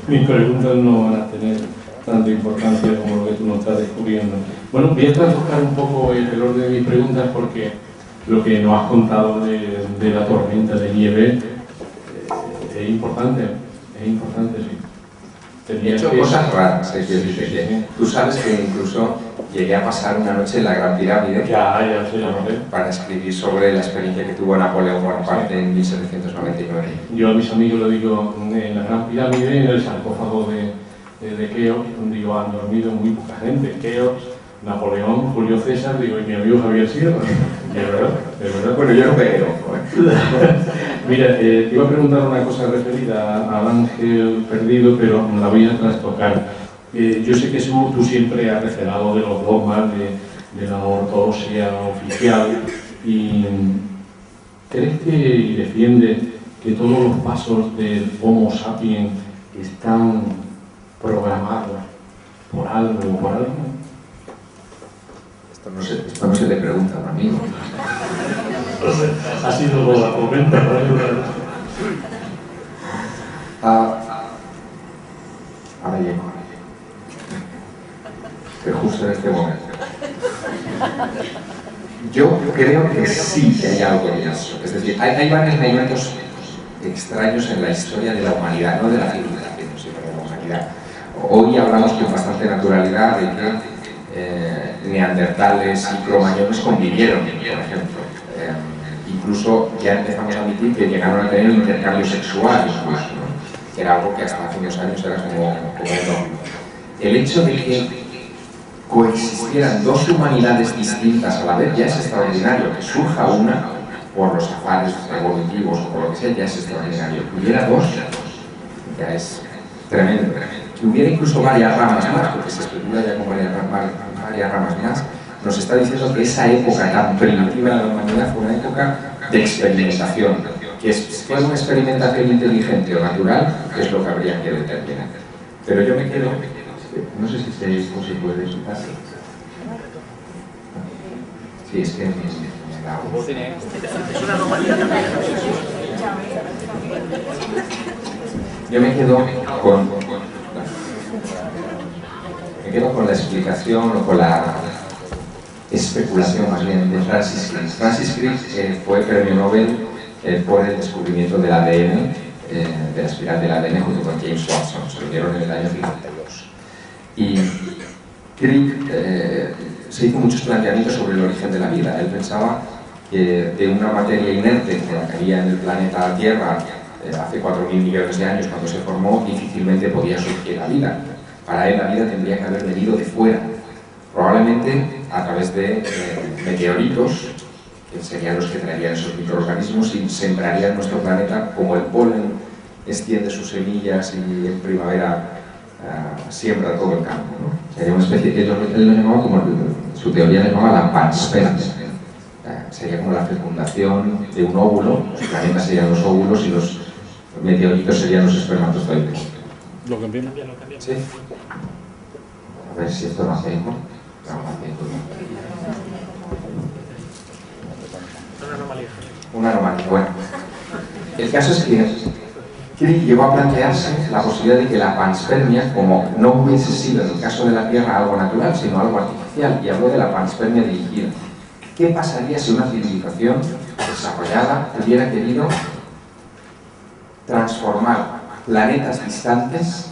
mis preguntas no van a tener tanta importancia como lo que tú nos estás descubriendo. Bueno, voy a trastocar un poco el orden de mis preguntas, porque lo que nos has contado de la tormenta de nieve es importante, sí. He hecho cosas raras, tú sabes que incluso llegué a pasar una noche en la Gran Pirámide para escribir sobre la experiencia que tuvo Napoleón Bonaparte en 1799. Yo a mis amigos lo digo, en la Gran Pirámide, en el sarcófago de Keops, digo, han dormido muy poca gente. Keops, Napoleón, Julio César, digo, y mi amigo Javier Sierra. Es verdad. Bueno, yo no veo. Mira, te iba a preguntar una cosa referida al ángel perdido, pero la voy a trastocar. Yo sé que tú siempre has recelado de los dogmas de la ortodoxia oficial y ¿crees que y defiende que todos los pasos del Homo sapiens están programados por algo o por algo? Esto no se le pregunta a un amigo. Ha sido lo comenta. Ahora llego. Pero justo en este momento. Yo creo que sí que hay algo en eso. Es decir, hay varios momentos extraños en la historia de la humanidad, no de la civilización, sino de la humanidad. Hoy hablamos con bastante naturalidad de que neandertales y cromañones convivieron, por ejemplo. Incluso ya empezamos a admitir que llegaron a tener un intercambio sexual, incluso, ¿no? Que era algo que hasta hace unos años era como enorme. El hecho de que coexistieran dos humanidades distintas a la vez ya es extraordinario. Que surja una por los afares evolutivos o por lo que sea, ya es extraordinario. Que hubiera dos, ya es tremendo. Que hubiera incluso varias ramas más, porque se especula ya con varias ramas más, nos está diciendo que esa época tan primitiva de la humanidad fue una época de experimentación. Que fue una experimentación inteligente o natural, es lo que habría que determinar. Pero yo me quedo, no sé si esto se puede quitar. Sí, es que yo me quedo con la explicación o con la especulación más bien de Francis Crick. Francis Crick fue premio Nobel por el descubrimiento del ADN, de la espiral del ADN junto con James Watson. Se lo dieron en el año 52. Y Crick se hizo muchos planteamientos sobre el origen de la vida. Él pensaba que de una materia inerte como la que había en el planeta Tierra hace 4.000 millones de años, cuando se formó, difícilmente podía surgir la vida. Para él la vida tendría que haber venido de fuera, probablemente a través de meteoritos, que serían los que traerían esos microorganismos y sembrarían nuestro planeta como el polen extiende sus semillas y en primavera siembra todo el campo, ¿no? Sería una especie, él lo llamaba como, su teoría le llamaba la panspermia. Sería como la fecundación de un óvulo, los planetas serían los óvulos y los meteoritos serían los espermatozoides. ¿Lo cambiamos? Sí. A ver si esto no hace eco. Una anomalía. Bueno, el caso es que Crick llegó a plantearse la posibilidad de que la panspermia, como no hubiese sido en el caso de la Tierra algo natural, sino algo artificial, y habló de la panspermia dirigida. ¿Qué pasaría si una civilización desarrollada hubiera querido transformar planetas distantes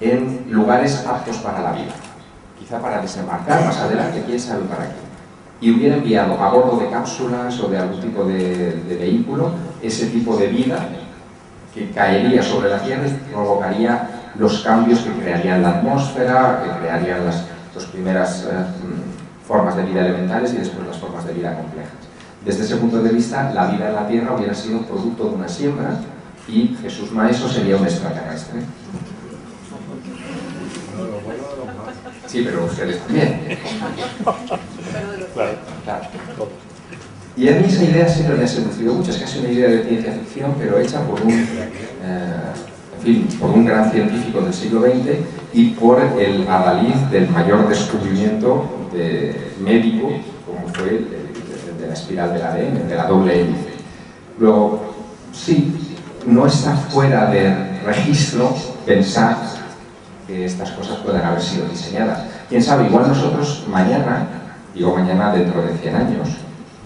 en lugares aptos para la vida? Quizá para desembarcar más adelante, quién sabe para qué. Y hubiera enviado a bordo de cápsulas o de algún tipo de vehículo ese tipo de vida que caería sobre la Tierra y provocaría los cambios que crearían la atmósfera, que crearían las primeras formas de vida elementales y después las formas de vida complejas. Desde ese punto de vista, la vida en la Tierra hubiera sido producto de una siembra y Jesús Maestro sería un extraterrestre. Sí, pero ustedes también. Claro. Y a mí esa idea siempre me ha seducido mucho. Es casi una idea de ciencia ficción, pero hecha por por un gran científico del siglo XX y por el adalid del mayor descubrimiento médico, como fue el de la espiral del ADN, de la doble hélice. Luego, sí, no está fuera de registro pensar que estas cosas puedan haber sido diseñadas. Quién sabe, igual nosotros mañana, digo mañana dentro de 100 años,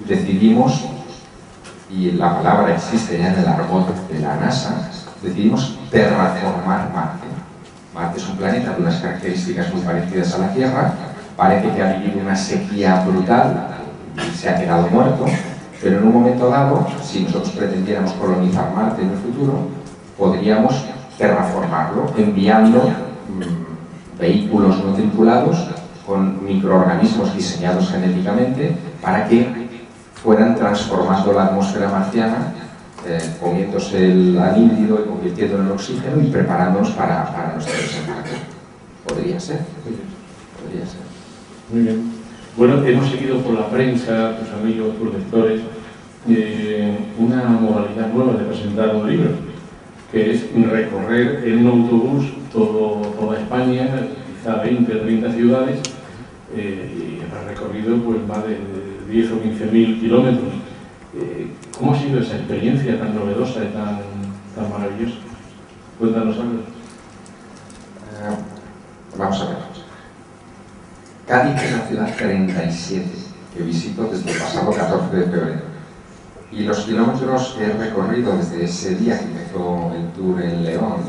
decidimos, y la palabra existe ya en el argot de la NASA, decidimos terraformar Marte. Marte es un planeta de unas características muy parecidas a la Tierra, parece que ha vivido una sequía brutal y se ha quedado muerto, pero en un momento dado, si nosotros pretendiéramos colonizar Marte en el futuro, podríamos terraformarlo enviando vehículos no tripulados con microorganismos diseñados genéticamente para que fueran transformando la atmósfera marciana, comiéndose el anhídrido y convirtiéndolo en oxígeno y preparándonos para nuestro desembarco. Podría ser. Podría ser. Muy bien. Bueno, hemos seguido por la prensa, tus amigos, tus lectores, una modalidad nueva de presentar un libro, que es recorrer en un autobús toda España, quizá 20 o 30 ciudades, y habrá recorrido pues, más de 10 o 15.000 kilómetros. ¿Cómo ha sido esa experiencia tan novedosa y tan maravillosa? Cuéntanos algo. Vamos a ver. Cádiz es la ciudad 37 que visito desde el pasado 14 de febrero. Y los kilómetros que he recorrido desde ese día que empezó el tour en León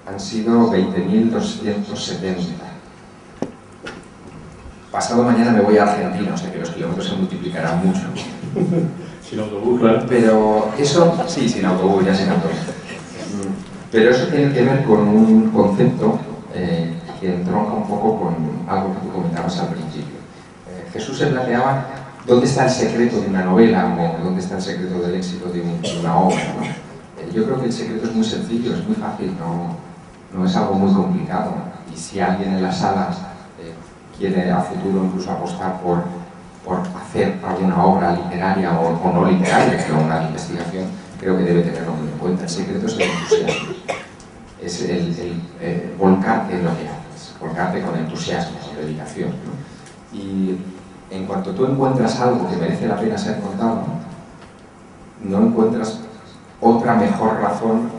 han sido 20.270. Pasado mañana me voy a Argentina, o sea que los kilómetros se multiplicarán mucho. Sin autobús, claro. Pero eso, sí, sin autobús, ya sin autobús. Pero eso tiene que ver con un concepto que entronca un poco con algo que tú comentabas al principio. Jesús se planteaba dónde está el secreto de una novela o dónde está el secreto del éxito de una obra, ¿no? Yo creo que el secreto es muy sencillo, es muy fácil, no es algo muy complicado. Y si alguien en la sala quiere a futuro incluso apostar por hacer alguna obra literaria o no literaria, sino una investigación, creo que debe tenerlo muy en cuenta. El secreto es el entusiasmo, es el volcarte en lo que haces, volcarte con entusiasmo, con dedicación, ¿no? Y en cuanto tú encuentras algo que merece la pena ser contado, no encuentras otra mejor razón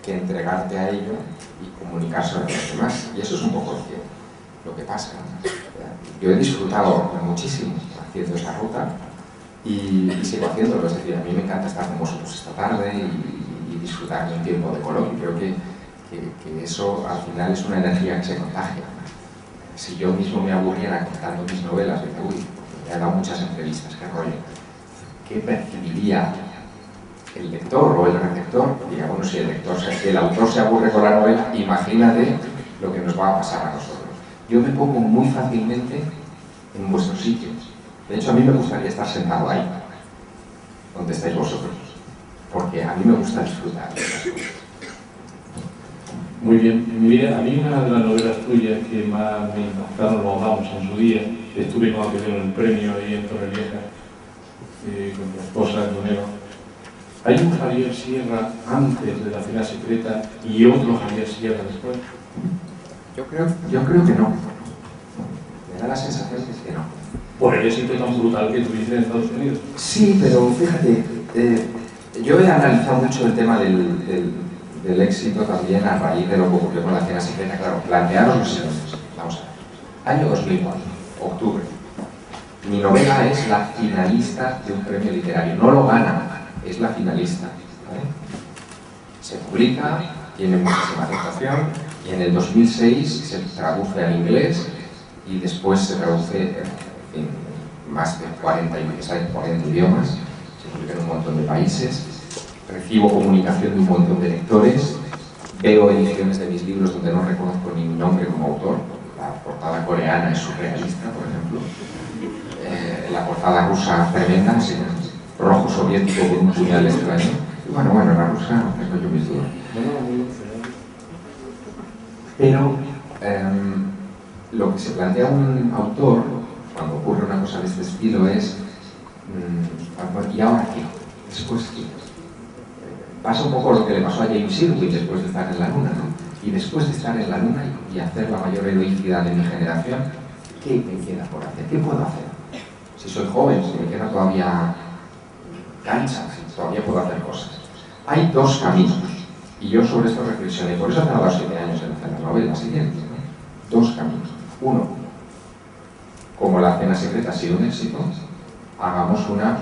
que entregarte a ello y comunicárselo a los demás. Y eso es un poco lo que pasa, ¿no? Yo he disfrutado muchísimo haciendo esta ruta y sigo haciéndolo. Es decir, a mí me encanta estar con vosotros esta tarde y disfrutar de un tiempo de coloquio. Creo que eso al final es una energía que se contagia. Si yo mismo me aburriera contando mis novelas, diría, uy, me he dado muchas entrevistas, qué rollo. ¿Qué percibiría el lector o el receptor? Diría, bueno, si el autor se aburre con la novela, imagínate lo que nos va a pasar a nosotros. Yo me pongo muy fácilmente en vuestros sitios. De hecho, a mí me gustaría estar sentado ahí, donde estáis vosotros, porque a mí me gusta disfrutar de esas cosas. Muy bien. Mira, a mí una de las novelas tuyas que más me impactaron, lo hablamos en su día, estuve cuando te dieron el premio ahí en Torrevieja, con tu esposa, con Eva. ¿Hay un Javier Sierra antes de La Cena Secreta y otro Javier Sierra después? Yo creo que no. Me da la sensación de que no. Por el éxito tan brutal que tuviste en Estados Unidos. Sí, pero fíjate, yo he analizado mucho el tema del éxito también a raíz de lo que ocurrió con La Cena Secreta. Claro, plantearos los siguientes. Vamos a ver. Año 2004, octubre. Mi novela es la finalista de un premio literario. No lo gana, es la finalista. ¿Vale? Se publica, tiene muchísima aceptación. Y en el 2006 se traduce al inglés y después se traduce en más de 40 idiomas, se publica en un montón de países, recibo comunicación de un montón de lectores, veo ediciones de mis libros donde no reconozco ni mi nombre como autor, la portada coreana es surrealista, por ejemplo, la portada rusa tremenda, así, rojo soviético con un puñal extraño, y bueno, la rusa tengo yo mis dudas. Pero lo que se plantea un autor cuando ocurre una cosa de este estilo es ¿y ahora qué? ¿Después qué? Pasa un poco lo que le pasó a James Irwin después de estar en la Luna, ¿no? Y después de estar en la Luna y hacer la mayor heroicidad de mi generación, ¿qué me queda por hacer? ¿Qué puedo hacer? Si soy joven, si me queda todavía cancha, si todavía puedo hacer cosas. Hay dos caminos. Y yo sobre esto reflexioné, por eso he tardado 7 años en hacer la novela siguiente, ¿no? Dos caminos. Uno, como La Cena Secreta ha sido un éxito, hagamos una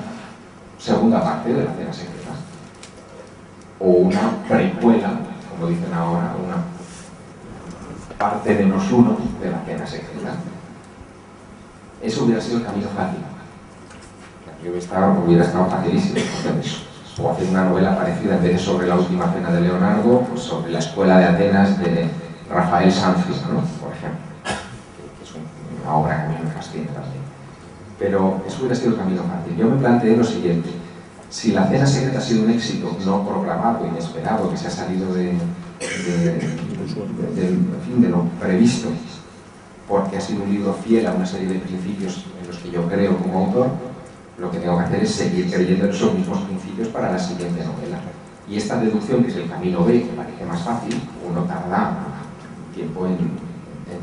segunda parte de La Cena Secreta. O una precuela, como dicen ahora, una parte -1 de la cena secreta. Eso hubiera sido el camino fácil. Hubiera estado facilísimo. Entonces, o hacer una novela parecida, en vez de sobre la última cena de Leonardo, pues sobre la escuela de Atenas de Rafael Sanzio, ¿no? Por ejemplo, que es una obra que a mí me fascina también. Pero eso hubiera sido el camino fácil. Yo me planteé lo siguiente: si la cena secreta ha sido un éxito no programado, inesperado, que se ha salido de lo previsto, porque ha sido un libro fiel a una serie de principios en los que yo creo como autor, lo que tengo que hacer es seguir creyendo en esos mismos principios para la siguiente novela. Y esta deducción, que es el camino B, que parece más fácil, uno tarda tiempo en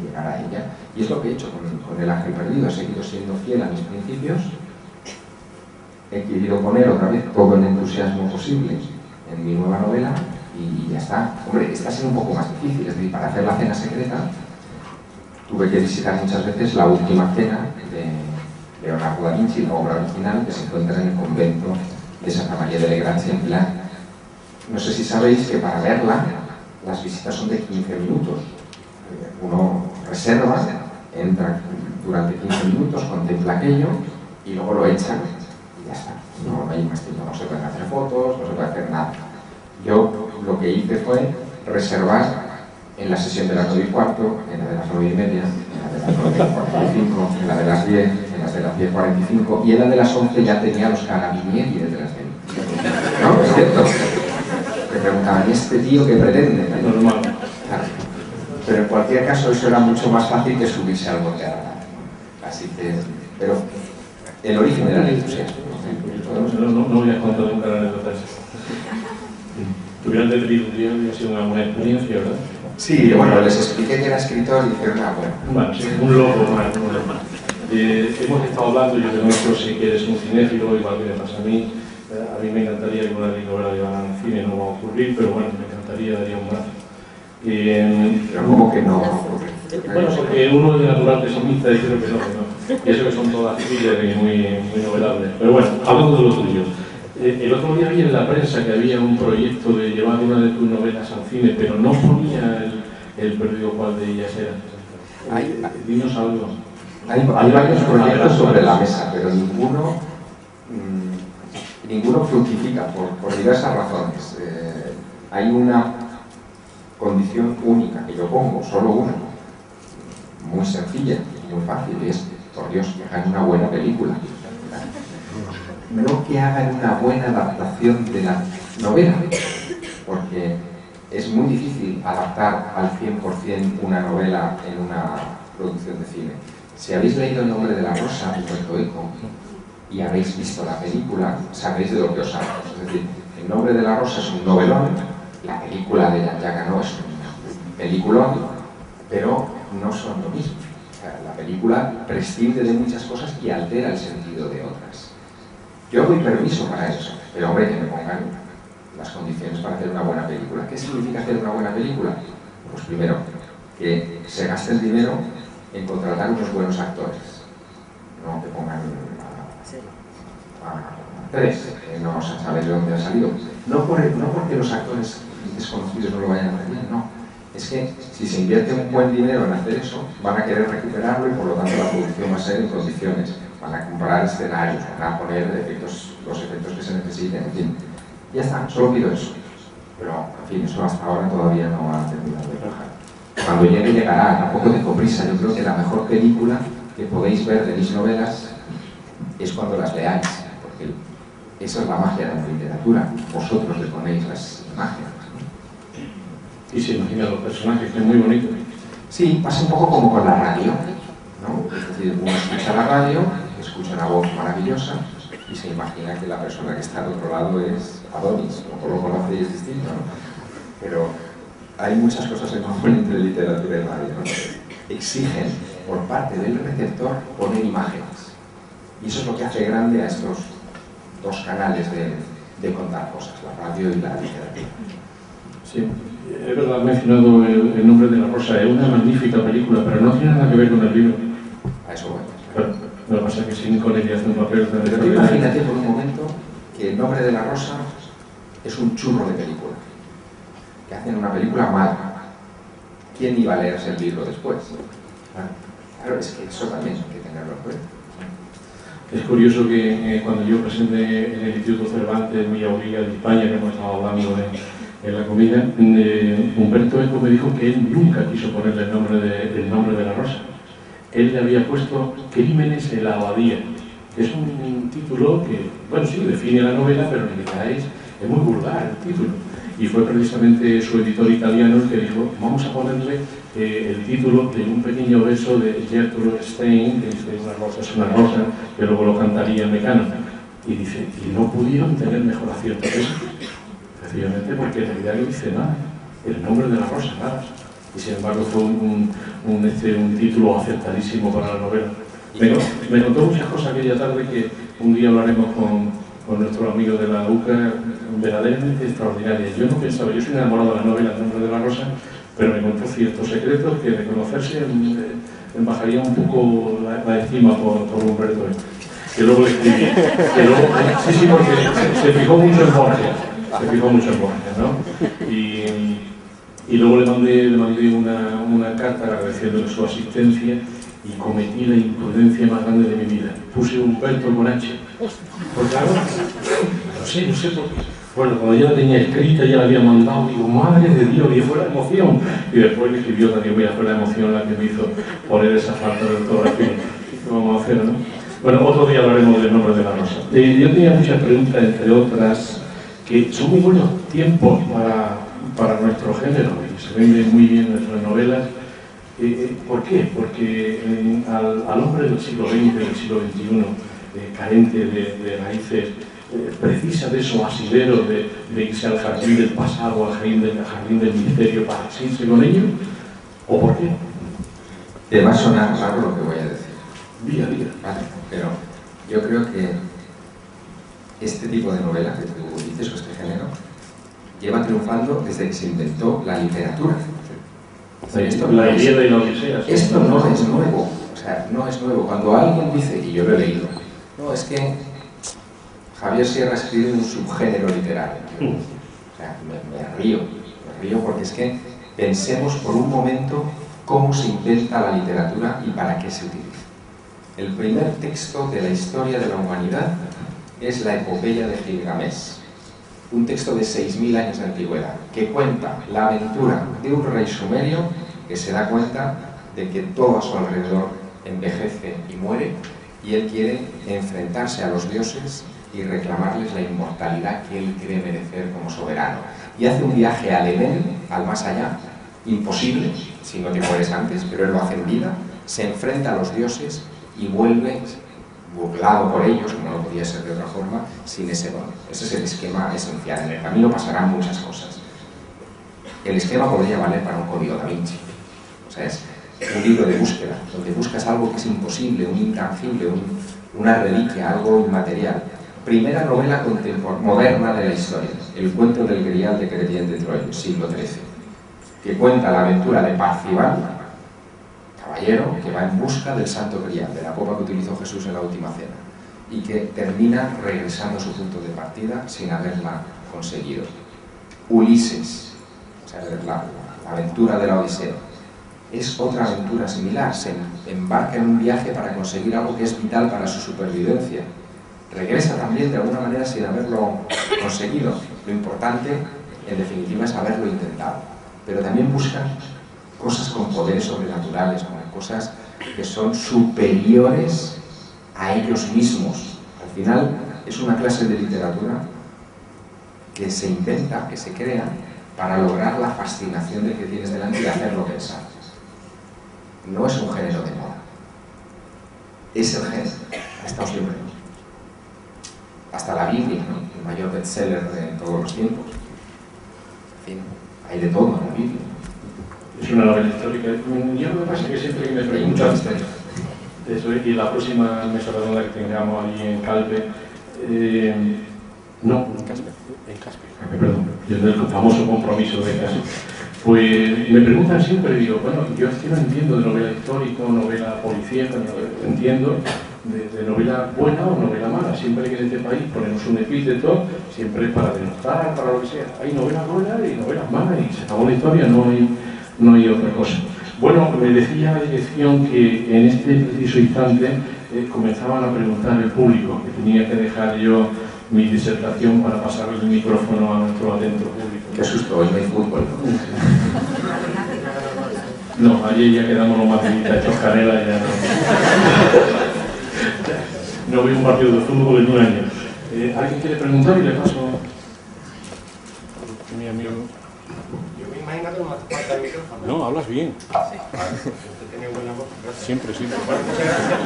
llegar a ella. Y es lo que he hecho con El ángel perdido. He seguido siendo fiel a mis principios. He querido poner otra vez todo el entusiasmo posible en mi nueva novela y ya está. Hombre, esta ha sido un poco más difícil. Es decir, para hacer la cena secreta tuve que visitar muchas veces la última cena de Leonardo da Vinci, la obra original, que se encuentra en el convento de Santa María de Legrancia en Milán. No sé si sabéis que para verla las visitas son de 15 minutos. Uno reserva, entra durante 15 minutos, contempla aquello y luego lo echan y ya está. No hay más tiempo, no se pueden hacer fotos, no se puede hacer nada. Yo lo que hice fue reservar en la sesión de las 9:15, en la de las 9:30, en la de las 9:45, en la de las 10, en las de las 10:45 y en la de las 11 ya tenía los carabinieri desde las 10. ¿No? ¿Es cierto? Me preguntaban, ¿y este tío qué pretende? Normal. Claro. Pero en cualquier caso eso era mucho más fácil que subirse al bote a la. Así que, pero el origen era el entusiasmo. No voy a contar nunca la anécdota. Tuvieron detenido un día y ha sido una buena experiencia, ¿verdad? Sí, bueno, les expliqué que era escritor y dijeron, bueno. Sí, un loco, hemos estado hablando, yo conozco, si que eres un cinéfilo, igual que me pasa a mí me encantaría que una novela llevara al cine, no va a ocurrir, pero bueno, me encantaría, daría un brazo. Pero ¿cómo que no? Bueno, porque uno es de natural pesimista y creo que no. Y eso que son todas thrillers y muy novelables. Pero bueno, hablando de lo tuyo. El otro día vi en la prensa que había un proyecto de llevar una de tus novelas al cine, pero no ponía el perdido cuál de ellas era. Dinos algo. Hay varios proyectos sobre la mesa, pero ninguno fructifica por diversas razones. Hay una condición única que yo pongo, solo una, muy sencilla, muy fácil, y es, por Dios, que hagan una buena película. No que hagan una buena adaptación de la novela, porque es muy difícil adaptar al 100% una novela en una producción de cine. Si habéis leído El nombre de la rosa de Humberto Eco y habéis visto la película, sabréis de lo que os hablo. Es decir, El nombre de la rosa es un novelón, la película de Jean-Jacques Hano es un peliculón, pero no son lo mismo. O sea, la película prescinde de muchas cosas y altera el sentido de otras. Yo doy permiso para eso, pero hombre, que me pongan las condiciones para hacer una buena película. ¿Qué significa hacer una buena película? Pues primero, que se gaste el dinero en contratar unos buenos actores. No que pongan a 3, que no se sabe de dónde ha salido. No porque los actores desconocidos no lo vayan a hacer bien, no. Es que si se invierte un buen dinero en hacer eso, van a querer recuperarlo y por lo tanto la producción va a ser en condiciones. Van a comprar escenarios, van a poner los efectos que se necesiten, en fin. Ya está, solo pido eso. Pero, en fin, eso hasta ahora todavía no ha terminado de trabajar. Cuando llegue, llegará, tampoco tengo prisa. Yo creo que la mejor película que podéis ver de mis novelas es cuando las leáis, porque esa es la magia de la literatura. Vosotros le ponéis las imágenes. Y se imaginan los personajes, que es muy bonito. Sí, pasa un poco como con la radio, ¿no? Es decir, uno escucha la radio, escucha una voz maravillosa y se imagina que la persona que está al otro lado es Adonis, o lo conoce y es distinto, ¿no? Pero hay muchas cosas en común entre literatura y radio, ¿no? Exigen por parte del receptor poner imágenes. Y eso es lo que hace grande a estos dos canales de contar cosas, la radio y la literatura. Sí, es verdad, he mencionado el nombre de la rosa, es una magnífica película, pero no tiene nada que ver con el libro. A eso voy. Claro, lo que pasa es que sin con ella hace un papel de... Pero imagínate por un momento que El nombre de la rosa es un churro de película, que hacen una película mala, ¿quién iba a leerse el libro después? Claro, es que eso también hay que tenerlo en cuenta. Es curioso que cuando yo presenté en el Instituto Cervantes en Villauriga de España, que hemos estado hablando en la comida, Humberto Eco me dijo que él nunca quiso ponerle el nombre de la rosa. Él le había puesto Crímenes en la abadía, que es un título que, bueno, sí, define la novela, pero en realidad es muy vulgar el título. Y fue precisamente su editor italiano el que dijo, vamos a ponerle el título de un pequeño verso de Gertrude Stein, que dice, una rosa es una rosa, que luego lo cantaría Mecano. Y dice, y no pudieron tener mejor acierto que eso, sencillamente porque en realidad no dice nada, el nombre de la rosa, nada. Y sin embargo fue un título acertadísimo para la novela. Me contó muchas cosas aquella tarde que un día hablaremos con nuestro amigo de la UCA, verdaderamente extraordinaria. Yo no pensaba, yo soy enamorado de la novela El nombre de la rosa, pero me contó ciertos secretos que de conocerse me bajaría un poco la estima por Humberto Eco. Que luego le escribí. Sí, porque se fijó mucho en Borges. ¿No? Y luego le mandé una carta agradeciéndole su asistencia y cometí la imprudencia más grande de mi vida. Puse Humberto con H. Porque claro, no sé por qué. Bueno, cuando ya la tenía escrita, ya la había mandado, digo, madre de Dios, y fue la emoción. Y después le escribió también, mira, fue la emoción la que me hizo poner esa falta de ortografía. ¿Qué vamos a hacer, no? Bueno, otro día hablaremos del nombre de la rosa. Yo tenía muchas preguntas, entre otras, que son muy buenos tiempos para nuestro género, y se venden muy bien nuestras novelas. ¿Por qué? Porque al hombre del siglo XX, del siglo XXI, carente de raíces, precisa de eso asidero de irse al jardín del pasado, al jardín del misterio para asirse con ello, ¿o por qué? Te va a sonar raro lo que voy a decir. Diga. Vale, pero yo creo que este tipo de novela que tú dices, o este género, lleva triunfando desde que se inventó la literatura. Esto la Ilíada y la Odisea. Esto no es nuevo, o sea, no es nuevo. Cuando alguien dice, y yo lo he leído, no, es que Javier Sierra escribe un subgénero literario. O sea, me río porque es que pensemos por un momento cómo se inventa la literatura y para qué se utiliza. El primer texto de la historia de la humanidad es la epopeya de Gilgamesh, un texto de 6.000 años de antigüedad, que cuenta la aventura de un rey sumerio que se da cuenta de que todo a su alrededor envejece y muere, y él quiere enfrentarse a los dioses y reclamarles la inmortalidad que él cree merecer como soberano. Y hace un viaje al Edén, al más allá, imposible si no te mueres antes, pero él lo hace en vida, se enfrenta a los dioses y vuelve burlado por ellos, como no podía ser de otra forma, sin ese don. Ese es el esquema esencial. En el camino pasarán muchas cosas. El esquema podría valer para un código da Vinci. O sea, es un libro de búsqueda, donde buscas algo que es imposible, un intangible, una reliquia, algo inmaterial. Primera novela moderna de la historia, El cuento del Grial de Chrétien de Troyes, siglo XIII, que cuenta la aventura de Parcival, caballero que va en busca del Santo Grial, de la copa que utilizó Jesús en la última cena, y que termina regresando a su punto de partida sin haberla conseguido. Ulises, o sea, la aventura de la Odisea, es otra aventura similar. Se embarca en un viaje para conseguir algo que es vital para su supervivencia. Regresa también de alguna manera sin haberlo conseguido. Lo importante, en definitiva, es haberlo intentado. Pero también buscan cosas con poderes sobrenaturales, con cosas que son superiores a ellos mismos. Al final, es una clase de literatura que se inventa, que se crea, para lograr la fascinación del que tienes delante y hacerlo pensar. No es un género de moda. Es el género. Ha estado siempre. Hasta la Biblia, ¿no? El mayor bestseller de todos los tiempos. En fin, hay de todo en la Biblia. Es una novela histórica. Yo lo que pasa es que siempre que me preguntan eso, y la próxima mesa redonda que tengamos allí en Calpe, no, en Caspe, perdón, el famoso compromiso de Caspe. Pues me preguntan siempre, digo, bueno, yo es que no entiendo de novela histórica, novela policíaca, no entiendo de novela buena o novela mala. Siempre que en este país ponemos un epíteto, siempre es para denostar, para lo que sea. Hay novelas buenas y novelas malas, y se acabó la historia, no no hay otra cosa. Bueno, me decía la dirección que en este preciso instante comenzaban a preguntar el público, que tenía que dejar yo mi disertación para pasar el micrófono a nuestro atento público. Qué susto, hoy no hay fútbol. No, ayer ya quedamos los madridistas hechos canela y ya no. No veo un partido de fútbol en un año. ¿Alguien quiere preguntar y le paso a mi amigo? Yo me imagino que no me hace falta el micrófono. No, hablas bien. Sí. Usted tiene buena voz. Gracias. Siempre, siempre. Bueno, muchas gracias.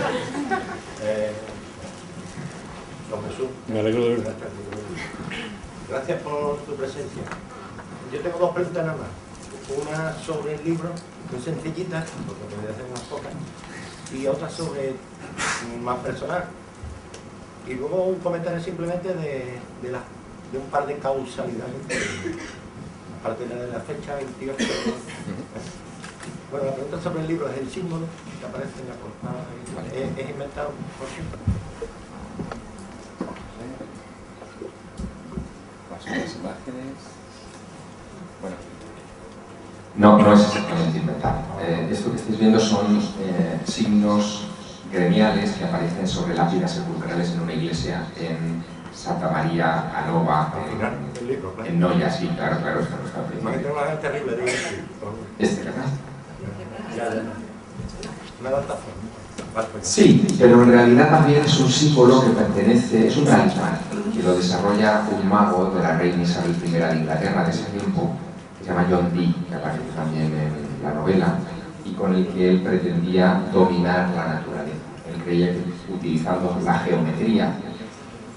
Don Jesús. Me alegro de verlo. Gracias por tu presencia. Yo tengo dos preguntas nada más. Una sobre el libro, muy sencillita, porque me voy a hacer unas pocas, y otra sobre más personal. Y luego un comentario simplemente de un par de causalidades, aparte de la fecha 28. Bueno, la pregunta sobre el libro es el símbolo que aparece en la portada. ¿Es inventado por siempre? Las imágenes. Bueno. No es exactamente inventado. Esto que estáis viendo son signos gremiales que aparecen sobre lápidas sepulcrales en una iglesia en Santa María a Nova, en Noia, sí, claro, es que no está Tengo una gran terrible de este, ¿verdad? Una adaptación. Sí, pero en realidad también es un símbolo que pertenece, es un talismán, que lo desarrolla un mago de la reina Isabel I de Inglaterra de ese tiempo, que se llama John Dee, que aparece también en la novela, y con el que él pretendía dominar la naturaleza. Él creía que utilizando la geometría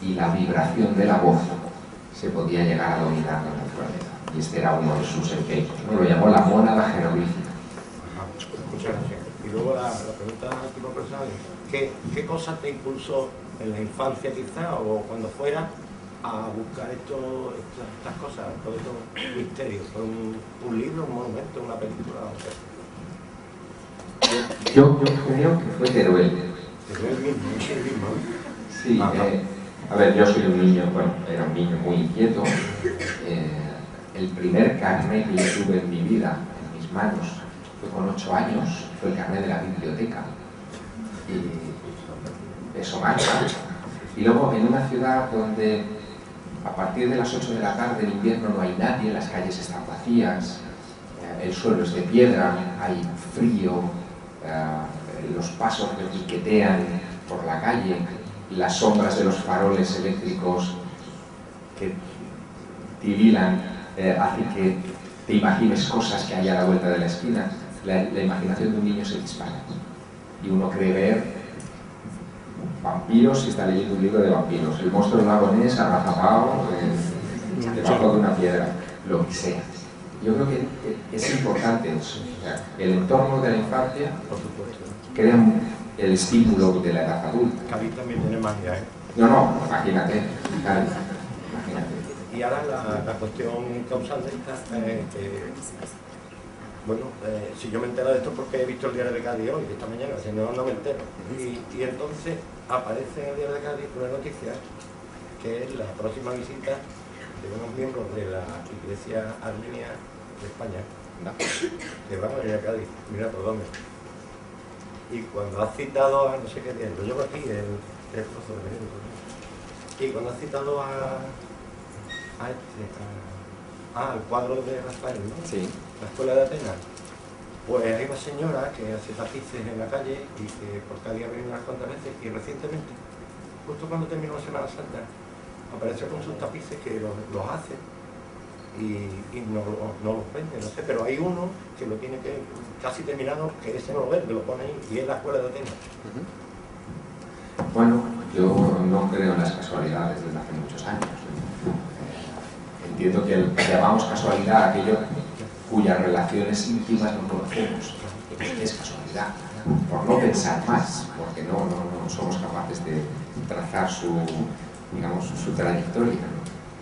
y la vibración de la voz se podía llegar a dominar la naturaleza. Y este era uno de sus efectos, ¿no? Lo llamó la mónada jeroglífica. Muchas gracias. Y luego la pregunta tipo personal, ¿qué cosa te impulsó en la infancia quizá o cuando fuera a buscar estas cosas, todos estos misterios? ¿Fue un libro, un monumento, una película? O sea. Yo creo que fue Teruel. Teruel mismo. Sí, a ver, yo soy un niño, bueno, era un niño muy inquieto. El primer carnet que yo tuve en mi vida, en mis manos, fue con 8 años, fue el carnet de la biblioteca. Y eso marca. Y luego en una ciudad donde a partir de las 8 de la tarde en invierno no hay nadie, las calles están vacías, el suelo es de piedra, hay frío, los pasos que piquetean por la calle, las sombras de los faroles eléctricos que titilan, hace que te imagines cosas que hay a la vuelta de la esquina. La imaginación de un niño se dispara y uno cree ver vampiros y está leyendo un libro de vampiros, el monstruo del lago Ness agazapado debajo de una piedra, lo que sea. Yo creo que es importante eso. O sea, el entorno de la infancia crea el estímulo de la edad adulta. Cádiz también tiene magia, ¿eh? No, imagínate. Y ahora la cuestión causal de esta, si yo me entero de esto porque he visto el diario de Cádiz hoy, esta mañana, si no, no me entero. Y entonces aparece en el diario de Cádiz una noticia que es la próxima visita de unos miembros de la Iglesia Armenia de España, que van a venir a Cádiz, mira por dónde. Y cuando has citado a no sé qué día, lo llevo aquí, el trozo de Benito, y cuando has citado al cuadro de Rafael, ¿no? Sí. La escuela de Atenas, pues hay una señora que hace tapices en la calle y que por cada día viene unas cuantas veces, y recientemente, justo cuando terminó la Semana Santa, apareció con sus tapices que los hace y no los vende, no sé, pero hay uno que lo tiene casi terminado, que ese no lo vende, lo pone ahí, y es la escuela de Atenas. Bueno, yo no creo en las casualidades desde hace muchos años. Entiendo que llamamos casualidad a aquello cuyas relaciones íntimas no conocemos. Es casualidad, por no pensar más, porque no somos capaces de trazar su trayectoria.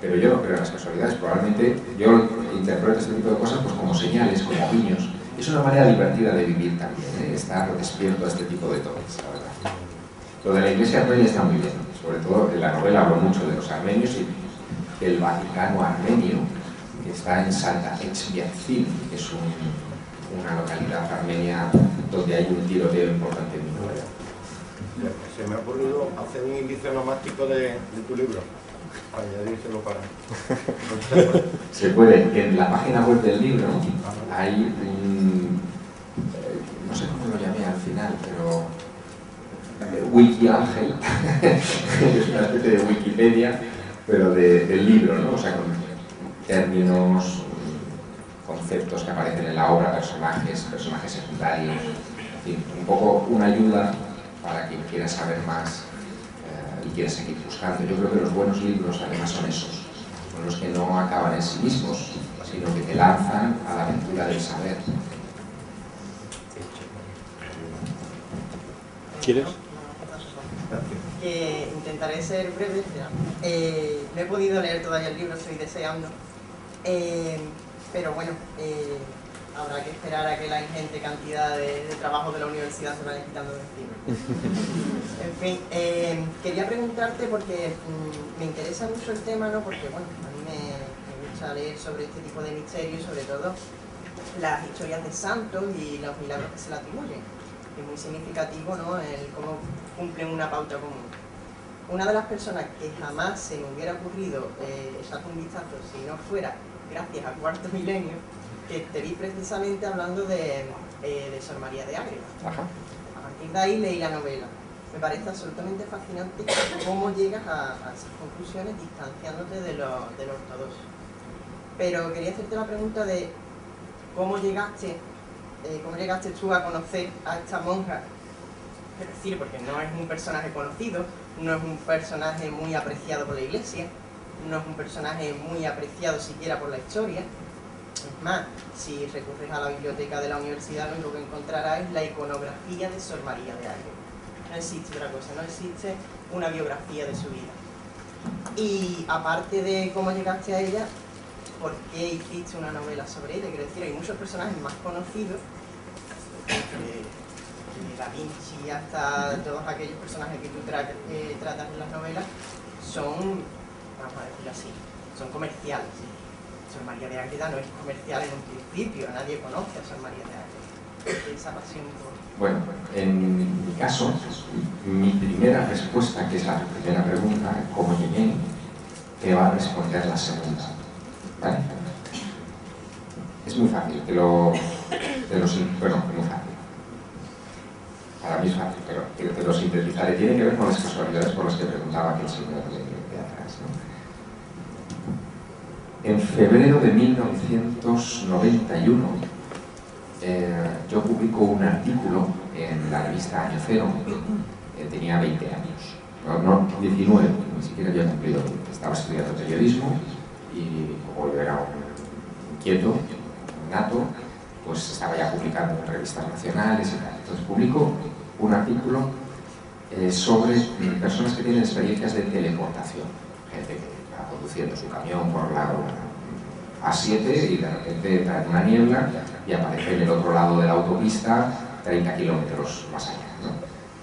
Pero yo no creo en las casualidades. Probablemente yo interpreto este tipo de cosas pues como señales, como guiños. Es una manera divertida de vivir también, estar despierto a este tipo de toques, la verdad. Lo de la Iglesia armenia está muy bien, sobre todo en la novela hablo mucho de los armenios y el Vaticano armenio, que está en Santa Expiación, que es una localidad armenia donde hay un tiroteo importante en mi novela. Se me ha ocurrido hacer un índice onomástico de tu libro, añadírselo para... Se puede, en la página web del libro hay un... no sé cómo lo llamé al final, pero... Wiki Ángel, es una especie de Wikipedia, pero del libro, ¿no? O sea, con términos, conceptos que aparecen en la obra, personajes secundarios, en fin, un poco una ayuda para quien quiera saber más y quiera seguir buscando. Yo creo que los buenos libros además son esos, son los que no acaban en sí mismos, sino que te lanzan a la aventura del saber. ¿Quieres? Que intentaré ser breve. No he podido leer todavía el libro, estoy deseando. Pero bueno, habrá que esperar a que la ingente cantidad de trabajo de la universidad se vaya quitando de encima. En fin, quería preguntarte porque me interesa mucho el tema, ¿no? Porque bueno, a mí me gusta leer sobre este tipo de misterios, sobre todo las historias de santos y los milagros que se le atribuyen. Es muy significativo, ¿no?, el cómo cumplen una pauta común. Una de las personas que jamás se me hubiera ocurrido echar un vistazo si no fuera gracias a Cuarto Milenio, que te vi precisamente hablando de Sor María de Ágreda. Ajá. A partir de ahí leí la novela. Me parece absolutamente fascinante cómo llegas a esas conclusiones distanciándote de lo ortodoxo. Pero quería hacerte la pregunta de cómo llegaste tú a conocer a esta monja. Es decir, porque no es un personaje conocido, no es un personaje muy apreciado por la Iglesia, no es un personaje muy apreciado siquiera por la historia. Es más, si recurres a la biblioteca de la universidad, lo único que encontrarás es la iconografía de Sor María de Ágreda. No existe otra cosa, no existe una biografía de su vida. Y aparte de cómo llegaste a ella, ¿por qué hiciste una novela sobre ella? Quiero decir, hay muchos personajes más conocidos, desde Da Vinci hasta todos aquellos personajes que tú tratas en las novelas, son, vamos a decirlo así, son comerciales. Sor María de Ágreda no es comercial en un principio, nadie conoce a Sor María de Ágreda. Esa pasión por... Bueno, en mi caso, mi primera respuesta, que es la primera pregunta, ¿cómo llegué?, te va a responder la segunda. ¿Vale? Es muy fácil, bueno, muy fácil. Para mí es fácil, pero te lo sintetizaré. Tiene que ver con las casualidades por las que preguntaba aquel señor de atrás, ¿no? En febrero de 1991, yo publico un artículo en la revista Año Cero. Tenía 20 años, no 19, ni siquiera había cumplido 20. Estaba estudiando periodismo y como yo era un inquieto, un nato, pues estaba ya publicando en revistas nacionales y tal. Entonces publico un artículo sobre personas que tienen experiencias de teleportación. Gente que va conduciendo su camión por la A7 y de repente entra en una niebla y aparece en el otro lado de la autopista 30 kilómetros más allá, ¿no?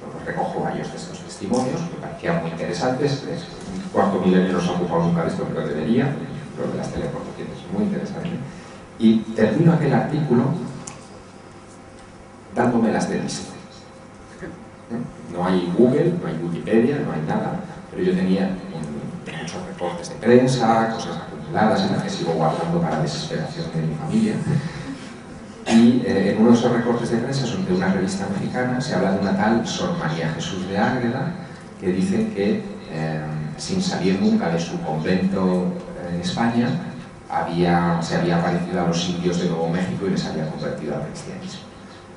Entonces recojo varios de estos testimonios, me parecían muy interesantes. Cuarto Milenio no se ha ocupado nunca de esto, pero debería. Lo de las teleportaciones es muy interesante. Y termino aquel artículo dándomelas de listo. No hay Google, no hay Wikipedia, no hay nada, pero yo tenía muchos reportes de prensa, cosas acumuladas en las que sigo guardando para desesperación de mi familia. Y en uno de esos recortes de prensa, son de una revista mexicana, se habla de una tal Sor María Jesús de Ágreda, que dicen que sin salir nunca de su convento en España, se había aparecido a los indios de Nuevo México y les había convertido al cristianismo.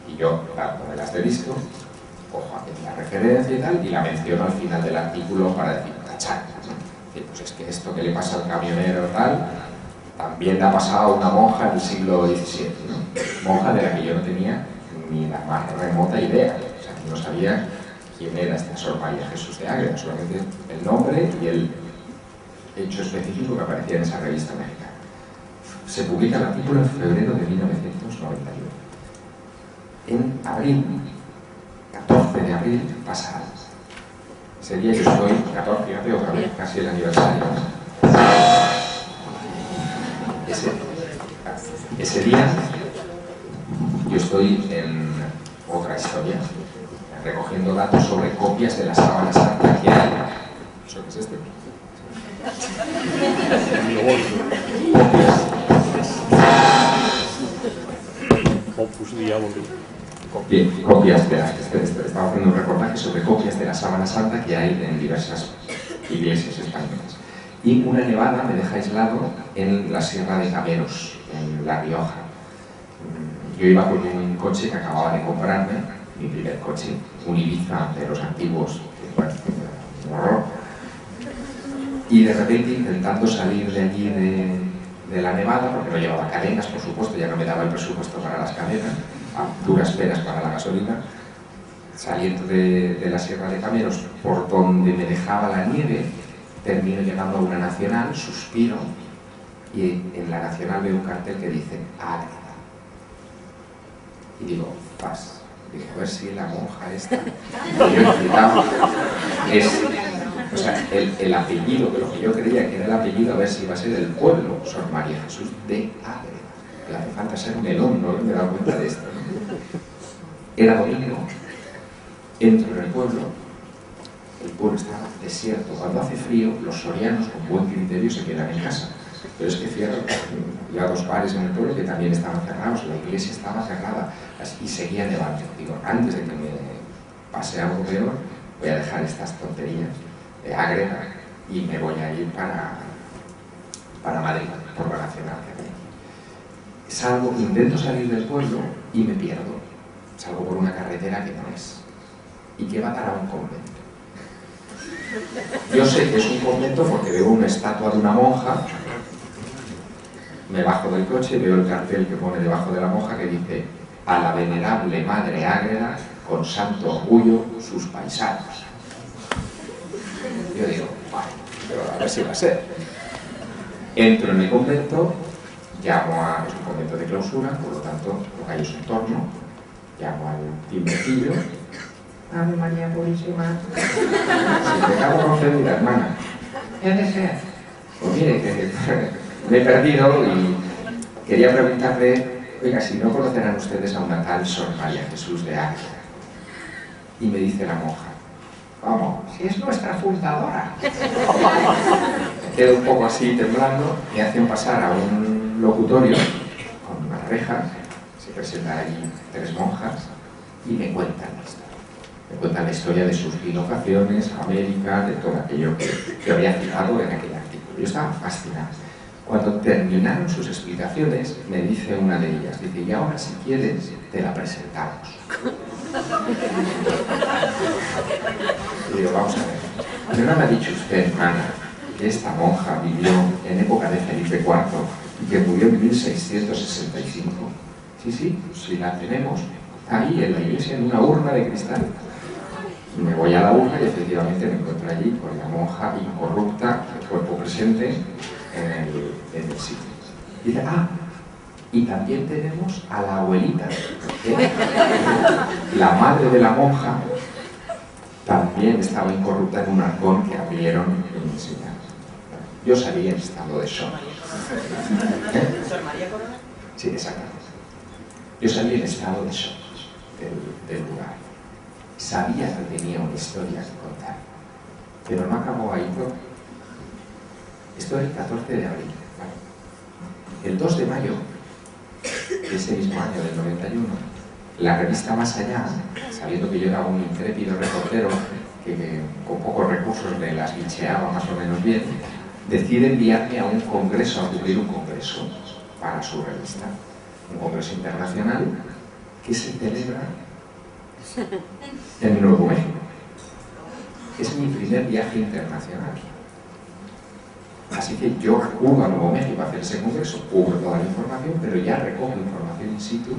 Y yo, dándomelas de listo, cojo aquella referencia y tal, y la menciono al final del artículo para decir, tachar, ¿no? Pues es que esto que le pasa al camionero tal, también le ha pasado a una monja en el siglo XVII, ¿no? Monja de la que yo no tenía ni la más remota idea, o sea, que no sabía quién era esta Sor María Jesús de Ágreda, solamente el nombre y el hecho específico que aparecía en esa revista mexicana. Se publica el artículo en febrero de 1991. En abril, 14 de abril, pasa algo. Ese día yo estoy, 14, fíjate, otra vez, casi el aniversario. Ese día yo estoy en otra historia, recogiendo datos sobre copias de la sábana santa que hay. ¿Eso qué es este? Opus Diaboli. Copias de estaba haciendo un reportaje sobre copias de la sábana santa que hay en diversas iglesias españolas. Y una nevada me deja aislado en la Sierra de Cameros, en La Rioja. Yo iba con un coche que acababa de comprarme, mi primer coche, un Ibiza de los antiguos, que bueno, un horror. Y de repente, intentando salir de allí de la nevada, porque no llevaba cadenas, por supuesto, ya no me daba el presupuesto para las cadenas, a duras penas para la gasolina, saliendo de la Sierra de Cameros, por donde me dejaba la nieve, termino llegando a una nacional, suspiro, y en la nacional veo un cartel que dice Ágreda. Y digo, paz. Dije, a ver si la monja esta que yo he citado es, o sea, el apellido, de lo que yo creía que era el apellido, a ver si iba a ser el pueblo, Sor María Jesús de Ágreda. Le hace falta ser melón, no me he dado cuenta de esto, ¿no? Era domingo, entro en el pueblo está desierto. Cuando hace frío, los sorianos con buen criterio se quedan en casa. Pero es que cierran, ya 2 bares en el pueblo que también estaban cerrados, la iglesia estaba cerrada y seguía nevando. Digo, antes de que me pase algo peor, voy a dejar estas tonterías de Ágreda y me voy a ir para Madrid, por la nacional que hay. Salgo, intento salir del pueblo y me pierdo. Salgo por una carretera que no es y que va para un convento. Yo sé que es un convento porque veo una estatua de una monja, me bajo del coche, veo el cartel que pone debajo de la monja que dice a la venerable Madre Ágreda, con santo orgullo, sus paisanos. Yo digo, bueno, pero a ver si va a ser. Entro en el convento, llamo a... es un convento de clausura, por lo tanto, lo que hay es un torno, llamo al timbrecillo. Ave María Purísima. Si te cago concedida, hermana. ¿Qué desea? Pues mire, que me he perdido y quería preguntarle, oiga, si no conocerán ustedes a una tal Sor María Jesús de Ágreda. Y me dice la monja, vamos, si es nuestra fundadora. Me quedo un poco así temblando, me hacen pasar a un locutorio con unas rejas, se presentan allí 3 monjas y me cuentan la historia. Me cuentan la historia de sus bilocaciones, América, de todo aquello que había fijado en aquel artículo. Yo estaba fascinado. Cuando terminaron sus explicaciones, me dice una de ellas, dice, y ahora si quieres, te la presentamos. Y digo, vamos a ver, ¿pero no me ha dicho usted, hermana, que esta monja vivió en época de Felipe IV y que murió en 1665? Sí, pues si la tenemos ahí en la iglesia, en una urna de cristal. Y me voy a la urna y efectivamente me encuentro allí con la monja incorrupta, el cuerpo presente en el sitio. Y dice, y también tenemos a la abuelita, la madre de la monja, también estaba incorrupta en un arcón que abrieron y me enseñaron. Yo salí en estado de shock. ¿Sor María Corona? Sí, exactamente. Yo salí en estado de shock del lugar. Sabía que tenía una historia que contar, pero no acabó ahí todo. Esto es el 14 de abril. ¿Vale? El 2 de mayo de ese mismo año, del 91, la revista Más Allá, sabiendo que yo era un intrépido reportero que con pocos recursos me las bicheaba más o menos bien, decide enviarme a un congreso, a cubrir un congreso para su revista. Un congreso internacional que se celebra en Nuevo México. Es mi primer viaje internacional. Así que yo acudo a Nuevo México a hacer ese congreso, cubro toda la información, pero ya recojo información in situ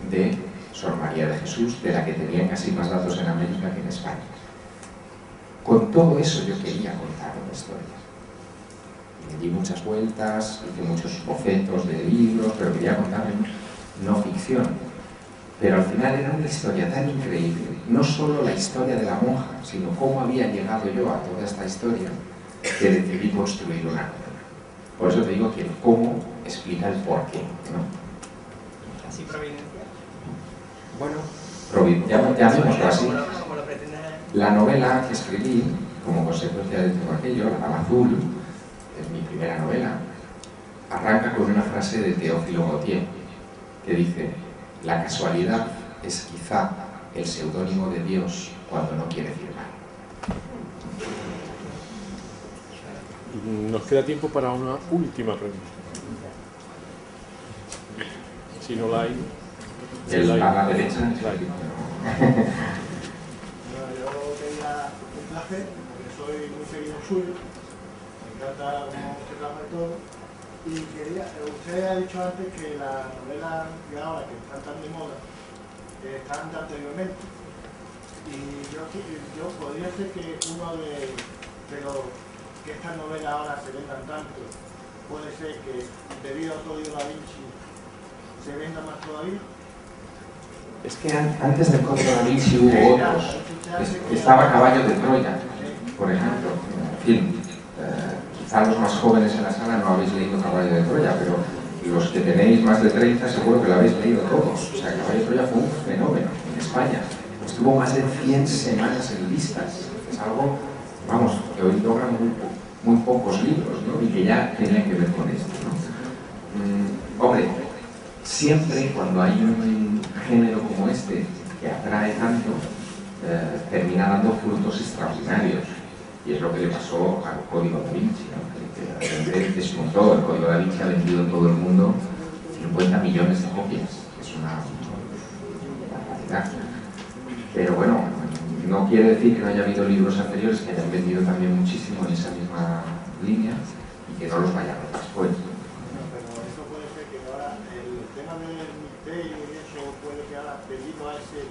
de Sor María de Jesús, de la que tenía casi más datos en América que en España. Con todo eso yo quería contar una historia. Le di muchas vueltas, hice muchos bocetos de libros, pero quería contar no ficción. Pero al final era una historia tan increíble, no solo la historia de la monja, sino cómo había llegado yo a toda esta historia, que decidí construir una novela. Por eso te digo que el cómo explica el porqué, ¿no? ¿Así providencial? Bueno, llamémoslo así. La novela que escribí, como consecuencia de todo aquello, La Dama Azul, es mi primera novela, arranca con una frase de Teófilo Gautier, que dice: la casualidad es quizá el seudónimo de Dios cuando no quiere firmar. Nos queda tiempo para una última pregunta. Si no la hay... A la derecha. Yo quería un placer, porque soy muy seguidor suyo, me encanta cómo se trata de todo, y quería, usted ha dicho antes que las novelas de ahora, que están tan de moda, están de anteriormente, y yo podría ser que uno de los que estas novelas ahora se vendan tanto, puede ser que debido al Código Da Vinci se venda más todavía. Es que antes del Código Da Vinci hubo otros. Estaba Caballo de Troya, por ejemplo. En fin, quizá los más jóvenes en la sala no habéis leído Caballo de Troya, pero los que tenéis más de 30 seguro que lo habéis leído todos. O sea, Caballo de Troya fue un fenómeno en España. Estuvo más de 100 semanas en listas. Es algo, vamos, que hoy logran muy pocos libros, ¿no? Y que ya tenían que ver con esto, ¿no? Hombre, siempre cuando hay un género como este que atrae tanto, termina dando frutos extraordinarios, y es lo que le pasó al Código Da Vinci, ¿no? Que de repente desmontó. El Código Da Vinci ha vendido en todo el mundo 50 millones de copias, es una barbaridad. Pero bueno, no quiere decir que no haya habido libros anteriores que hayan vendido también muchísimo en esa misma línea y que no los vayan a ver después. Pero eso puede ser que ahora el tema del misterio y eso puede que ahora, debido a ese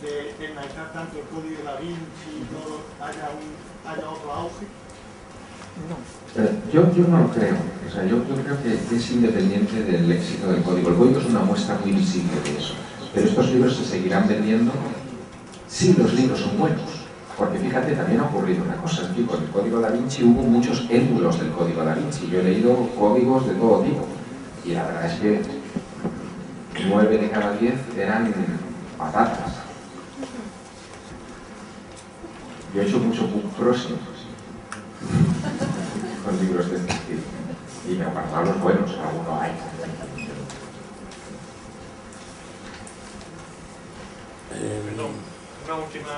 de enmarcar tanto el Código Da Vinci y todo, haya otro auge. Yo no lo creo. O sea, yo creo que es independiente del éxito del código. El código es una muestra muy visible de eso. Pero estos libros se seguirán vendiendo si los libros son buenos. Porque fíjate, también ha ocurrido una cosa. Es que con el Código Da Vinci hubo muchos émulos del Código Da Vinci. Yo he leído códigos de todo tipo. Y la verdad es que 9 de cada 10 eran patatas. Yo he hecho mucho book crossing con libros de este estilo. Y me han pasado los buenos, algunos hay. Perdón, una última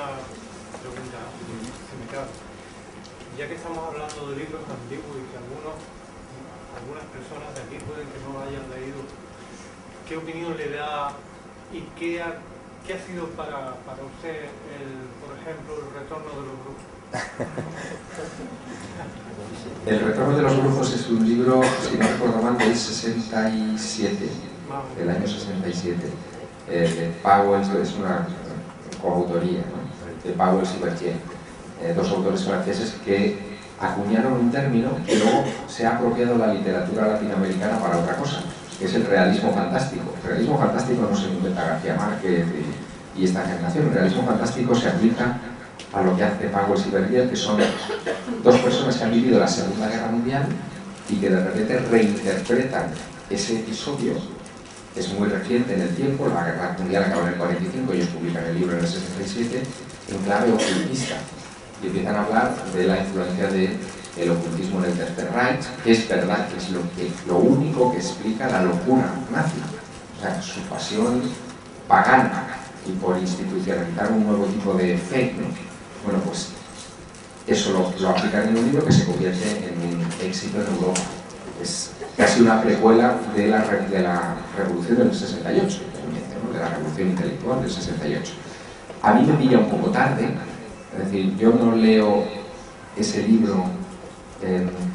pregunta, si me cabe. Ya que estamos hablando de libros antiguos y que algunas personas de aquí pueden que no lo hayan leído, ¿qué opinión le da y qué ha sido para usted, por ejemplo, el retorno de los brujos? El retorno de los brujos es un libro, si no recuerdo mal, del 67, del año 67. De Pauwels, es una coautoría, ¿no? De Pauwels y Berthier, dos autores franceses que acuñaron un término que luego se ha apropiado la literatura latinoamericana para otra cosa, que es el realismo fantástico. El realismo fantástico no se inventa García Márquez y esta generación. El realismo fantástico se aplica a lo que hace Pauwels y Berthier, que son dos personas que han vivido la Segunda Guerra Mundial y que de repente reinterpretan ese episodio. Es muy reciente en el tiempo, la Guerra Mundial acaba en el 45, ellos publican el libro en el 67, en clave ocultista. Y empiezan a hablar de la influencia del ocultismo en el Tercer Reich, que es verdad que es lo único que explica la locura nazi. O sea, su pasión pagana y por institucionalizar un nuevo tipo de fe, ¿no? Bueno, pues eso lo aplican en un libro que se convierte en un éxito en Europa. Es casi una precuela de la revolución del 68, ¿no? De la revolución intelectual del 68. A mí me pilla un poco tarde, es decir, yo no leo ese libro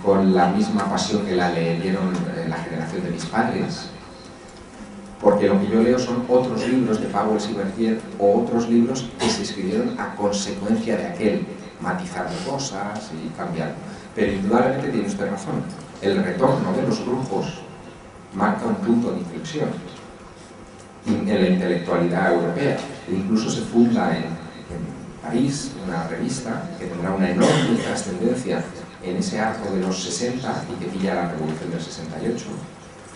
con la misma pasión que la leyeron la generación de mis padres, porque lo que yo leo son otros libros de Pauwels y Berthier o otros libros que se escribieron a consecuencia de aquel, matizando cosas y cambiando. Pero indudablemente tiene usted razón. El retorno de los brujos marca un punto de inflexión en la intelectualidad europea. E incluso se funda en París una revista que tendrá una enorme trascendencia en ese arco de los 60 y que pilla la revolución del 68,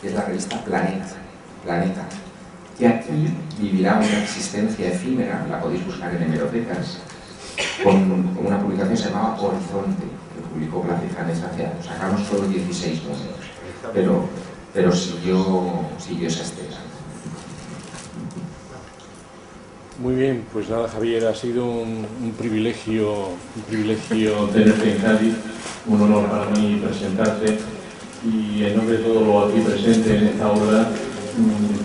que es la revista Planeta, que aquí vivirá una existencia efímera, la podéis buscar en hemerotecas, con una publicación que se llamaba Horizonte, que publicó Placijanes hace años. Sacamos solo 16 números, pero siguió esa estela. Muy bien, pues nada, Javier, ha sido un privilegio tenerte en Cádiz, un honor para mí presentarte, y en nombre de todo lo aquí presente en esta obra,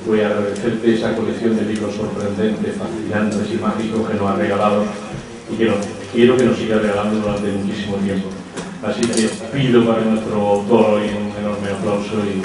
voy a agradecerte esa colección de libros sorprendentes, fascinantes y mágicos que nos has regalado y que quiero que nos siga regalando durante muchísimo tiempo. Así que pido para nuestro autor hoy un enorme aplauso y